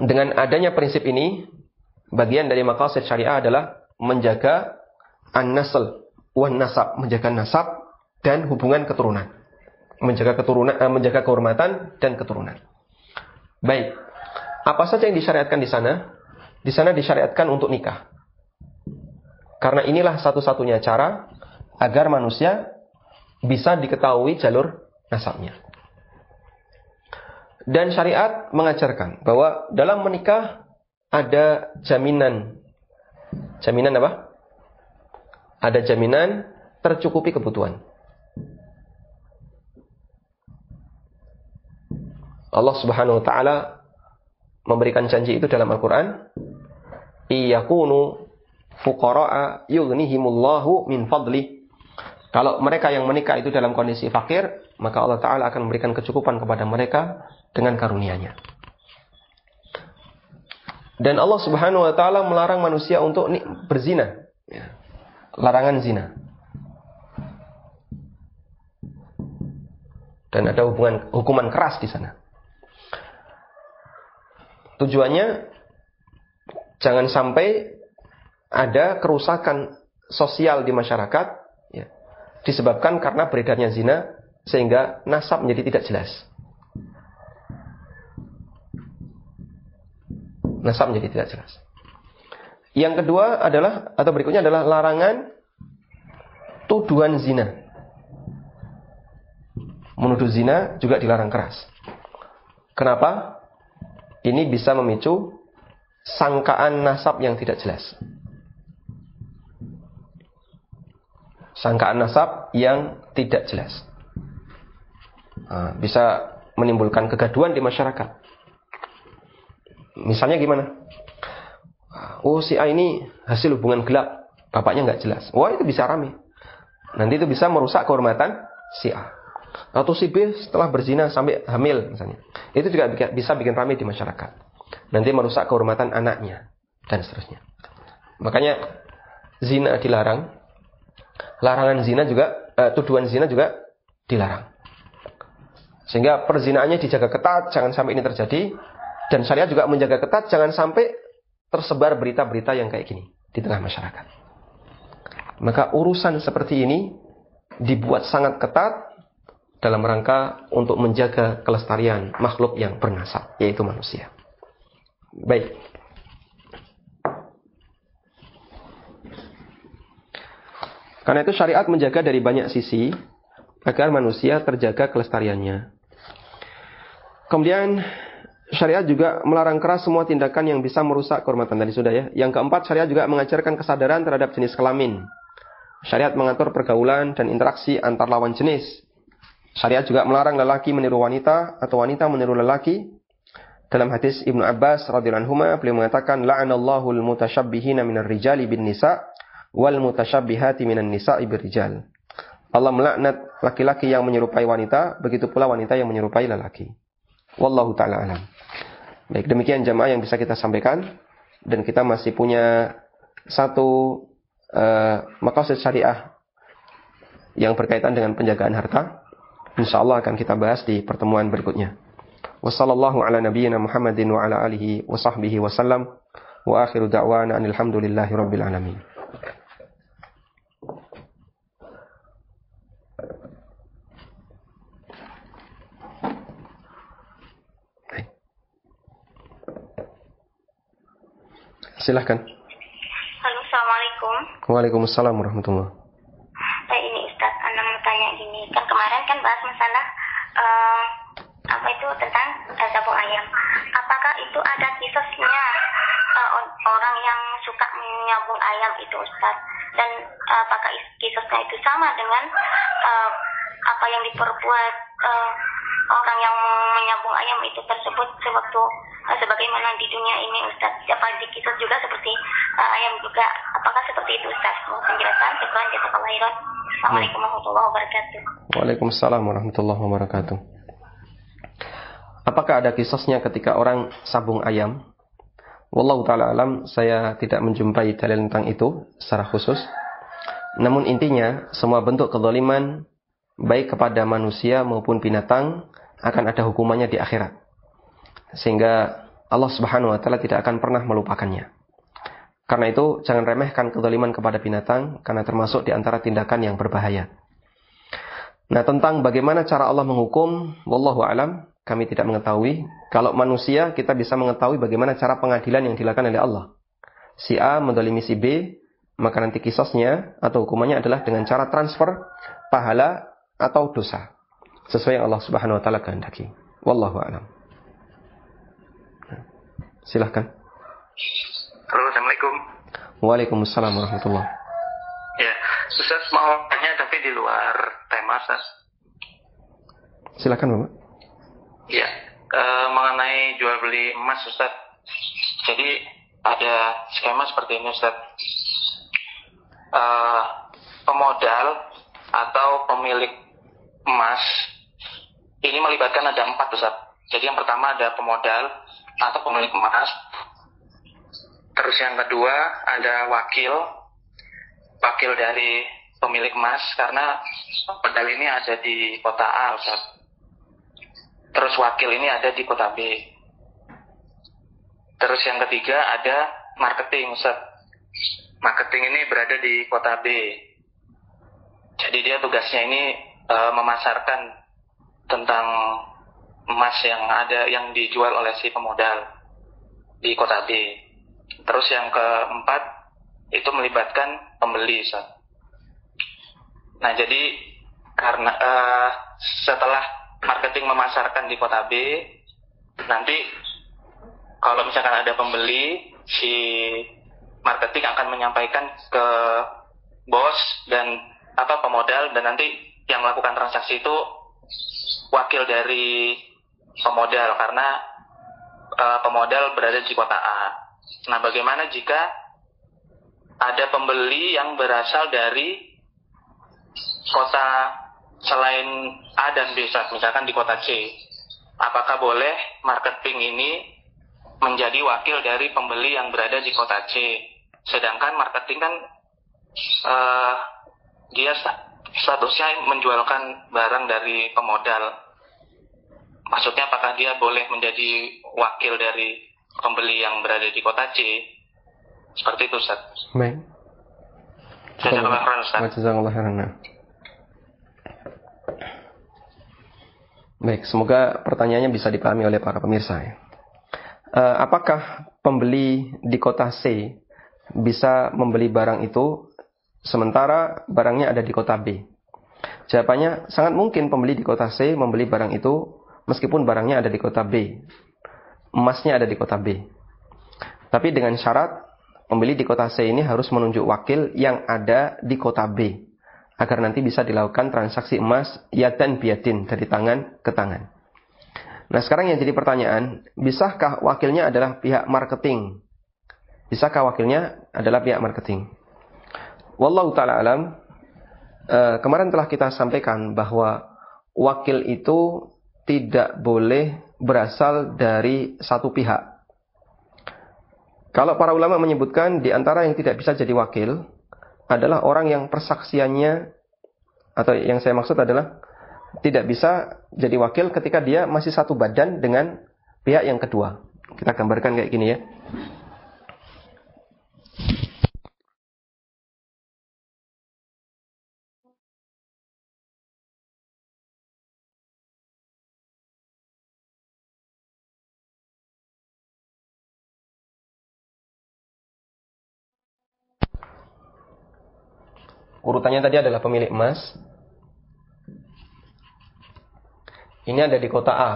dengan adanya prinsip ini, bagian dari maqasid syariah adalah menjaga an-nasl wan nasab, menjaga nasab dan hubungan keturunan. Menjaga kehormatan dan keturunan. Baik. Apa saja yang disyariatkan di sana? Di sana disyariatkan untuk nikah. Karena inilah satu-satunya cara agar manusia bisa diketahui jalur nasabnya. Dan syariat mengajarkan bahwa dalam menikah ada jaminan. Jaminan apa? Ada jaminan tercukupi kebutuhan. Allah Subhanahu wa taala memberikan janji itu dalam Al-Qur'an, "Iyakunu fuqara'a yughnihimullahu min fadli." Kalau mereka yang menikah itu dalam kondisi fakir, maka Allah Ta'ala akan memberikan kecukupan kepada mereka dengan karunia-Nya. Dan Allah Subhanahu wa taala melarang manusia untuk berzina. Ya. Larangan zina. Dan ada hukuman keras di sana. Tujuannya jangan sampai ada kerusakan sosial di masyarakat, ya, disebabkan karena beredarnya zina, sehingga nasab menjadi tidak jelas. Nasab menjadi tidak jelas. Yang kedua adalah, atau berikutnya adalah larangan tuduhan zina. Menuduh zina juga dilarang keras. Kenapa? Ini bisa memicu sangkaan nasab yang tidak jelas. Sangkaan nasab yang tidak jelas. Bisa menimbulkan kegaduhan di masyarakat. Misalnya gimana? Oh, si A ini hasil hubungan gelap, bapaknya nggak jelas. Wah, itu bisa rame. Nanti itu bisa merusak kehormatan si A. Atau si B setelah berzina sampai hamil misalnya. Itu juga bisa bikin ramai di masyarakat. Nanti merusak kehormatan anaknya dan seterusnya. Makanya zina dilarang. Larangan zina juga, tuduhan zina juga dilarang. Sehingga perzinaannya dijaga ketat, jangan sampai ini terjadi. Dan syariat juga menjaga ketat, jangan sampai tersebar berita-berita yang kayak gini di tengah masyarakat. Maka urusan seperti ini dibuat sangat ketat dalam rangka untuk menjaga kelestarian makhluk yang bernasab, yaitu manusia. Baik. Karena itu syariat menjaga dari banyak sisi agar manusia terjaga kelestariannya. Kemudian syariat juga melarang keras semua tindakan yang bisa merusak kehormatan. Tadi sudah ya. Yang keempat, syariat juga mengajarkan kesadaran terhadap jenis kelamin. Syariat mengatur pergaulan dan interaksi antar lawan jenis. Syariat juga melarang lelaki meniru wanita atau wanita meniru lelaki. Dalam hadis Ibnu Abbas radhiyallahu anhuma, beliau mengatakan, "La'anallahu al-mutasyabbihina minar rijali bin nisa wal mutasyabbihati minan nisa'i bir rijal." Allah melaknat laki-laki yang menyerupai wanita, begitu pula wanita yang menyerupai lelaki. Wallahu ta'ala alam. Baik, demikian jamaah yang bisa kita sampaikan. Dan kita masih punya satu maqasid syariah yang berkaitan dengan penjagaan harta. InsyaAllah akan kita bahas di pertemuan berikutnya. Wassallallahu ala nabiyyina Muhammadin wa ala alihi wa sahbihi wa sallam. Wa akhiru da'wana alhamdulillahi rabbil alamin. Silahkan.
Halo, Assalamualaikum.
Waalaikumsalam warahmatullahi.
Ini Ustaz, Anda mau tanya gini. Kan kemarin kan bahas masalah apa itu tentang sabung ayam. Apakah itu ada kisahnya orang yang suka menyabung ayam itu, Ustaz? Dan apakah kisahnya itu sama dengan apa yang diperbuat orang yang menyabung ayam itu tersebut sewaktu sebagaimana di dunia ini, Ustaz? Apa di kisah juga seperti ayam juga? Apakah seperti itu, Ustaz? Mohon penjelasan. Syukran, jazakallahu khairan. Assalamualaikum warahmatullahi wabarakatuh.
Waalaikumsalam warahmatullahi wabarakatuh. Apakah ada kisahnya ketika orang sabung ayam? Wallahu ta'ala alam, saya tidak menjumpai dalil tentang itu secara khusus. Namun intinya, semua bentuk kezaliman, baik kepada manusia maupun binatang, akan ada hukumannya di akhirat. Sehingga Allah Subhanahu wa ta'ala tidak akan pernah melupakannya. Karena itu, jangan remehkan kezaliman kepada binatang, karena termasuk di antara tindakan yang berbahaya. Nah, tentang bagaimana cara Allah menghukum, wallahu alam, kami tidak mengetahui. Kalau manusia, kita bisa mengetahui bagaimana cara pengadilan yang dilakukan oleh Allah. Si A mendolimi si B, maka nanti kisosnya atau hukumannya adalah dengan cara transfer pahala atau dosa. Sesuai yang Allah Subhanahu wa ta'ala kehendaki. Wallahu a'lam. Silahkan.
Halo, Assalamualaikum.
Waalaikumsalam warahmatullahi.
Ya, Ustaz mau tanya tapi di luar tema, Ustaz.
Silakan, Bapak.
Ya, mengenai jual beli emas, Ustaz. Jadi ada skema seperti ini, Ustaz. Pemodal atau pemilik emas ini melibatkan ada 4, Ustaz. Jadi yang pertama ada pemodal atau pemilik emas. Terus yang kedua ada wakil dari pemilik emas, karena pemodal ini ada di kota A, Ustaz. Terus wakil ini ada di kota B. Terus yang ketiga ada marketing, Ustaz. Marketing ini berada di kota B. Jadi dia tugasnya ini memasarkan tentang emas yang dijual oleh si pemodal di kota B. Terus yang keempat itu melibatkan pembeli, Ustaz. Nah, jadi karena setelah marketing memasarkan di kota B, nanti kalau misalkan ada pembeli, si marketing akan menyampaikan ke bos dan pemodal, dan nanti yang melakukan transaksi itu wakil dari pemodal, karena pemodal berada di kota A. Nah, bagaimana jika ada pembeli yang berasal dari kota selain A dan B, misalkan di kota C? Apakah boleh marketing ini menjadi wakil dari pembeli yang berada di kota C? Sedangkan marketing kan dia statusnya menjualkan barang dari pemodal. Maksudnya apakah dia boleh menjadi wakil dari pembeli yang berada di kota C? Seperti itu, Ustaz.
Baik. Jazakallahu khairan. Baik, semoga pertanyaannya bisa dipahami oleh para pemirsa. Apakah pembeli di kota C bisa membeli barang itu sementara barangnya ada di kota B? Jawabannya sangat mungkin pembeli di kota C membeli barang itu meskipun barangnya ada di kota B. Emasnya ada di kota B. Tapi dengan syarat pembeli di kota C ini harus menunjuk wakil yang ada di kota B, agar nanti bisa dilakukan transaksi emas yadan biyadin, dari tangan ke tangan. Nah, sekarang yang jadi pertanyaan, bisakah wakilnya adalah pihak marketing? Bisakah wakilnya adalah pihak marketing? Wallahu ta'ala alam, kemarin telah kita sampaikan bahwa wakil itu tidak boleh berasal dari satu pihak. Kalau para ulama menyebutkan di antara yang tidak bisa jadi wakil adalah orang yang persaksiannya, atau yang saya maksud adalah tidak bisa jadi wakil ketika dia masih satu badan dengan pihak yang kedua. Kita gambarkan kayak gini ya. Urutannya tadi adalah pemilik emas. Ini ada di kota A.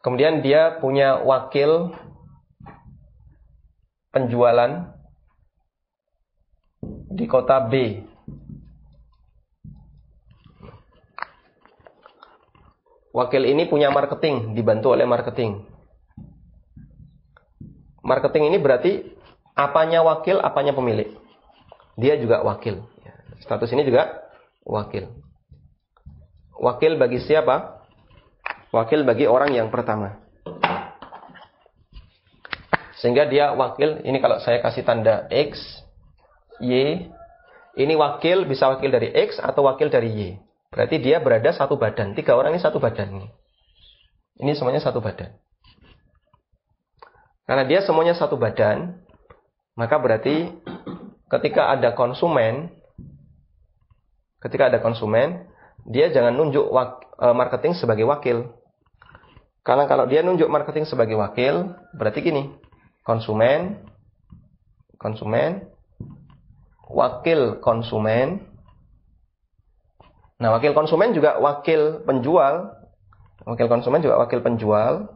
Kemudian dia punya wakil penjualan di kota B. Wakil ini punya marketing, dibantu oleh marketing. Marketing ini berarti apanya wakil, apanya pemilik. Dia juga wakil. Status ini juga wakil. Wakil bagi siapa? Wakil bagi orang yang pertama. Sehingga dia wakil, ini kalau saya kasih tanda X, Y, ini wakil, bisa wakil dari X atau wakil dari Y. Berarti dia berada satu badan. 3 orang ini satu badan. Ini semuanya satu badan. Karena dia semuanya satu badan, maka berarti ketika ada konsumen, dia jangan nunjuk marketing sebagai wakil. Karena kalau dia nunjuk marketing sebagai wakil, berarti gini, konsumen, wakil konsumen. Nah, wakil konsumen juga wakil penjual. Wakil konsumen juga wakil penjual.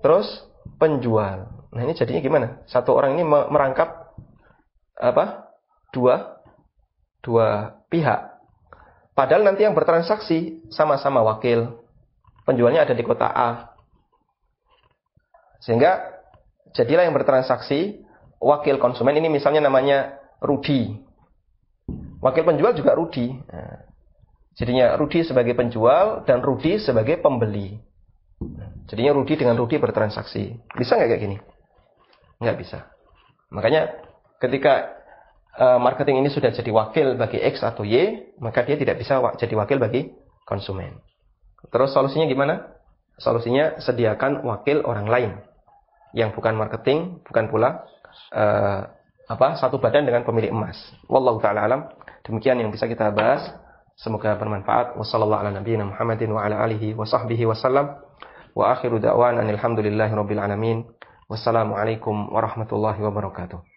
Terus penjual. Nah, ini jadinya gimana? Satu orang ini merangkap dua pihak. Padahal nanti yang bertransaksi sama-sama wakil. Penjualnya ada di kota A. Sehingga jadilah yang bertransaksi wakil konsumen ini misalnya namanya Rudi. Wakil penjual juga Rudi. Nah, jadinya Rudi sebagai penjual dan Rudi sebagai pembeli. Jadinya Rudi dengan Rudi bertransaksi. Bisa nggak kayak gini? Nggak bisa. Makanya ketika marketing ini sudah jadi wakil bagi X atau Y, maka dia tidak bisa jadi wakil bagi konsumen. Terus solusinya gimana? Solusinya sediakan wakil orang lain yang bukan marketing, bukan pula satu badan dengan pemilik emas. Wallahu taala alam. Demikian yang bisa kita bahas. Semoga bermanfaat. Wassallallahu ala nabiyyina Muhammadin wa ala alihi wa sahbihi wasallam. Wa akhiru da'wana alhamdulillahi rabbil alamin. Wassalamualaikum warahmatullahi wabarakatuh.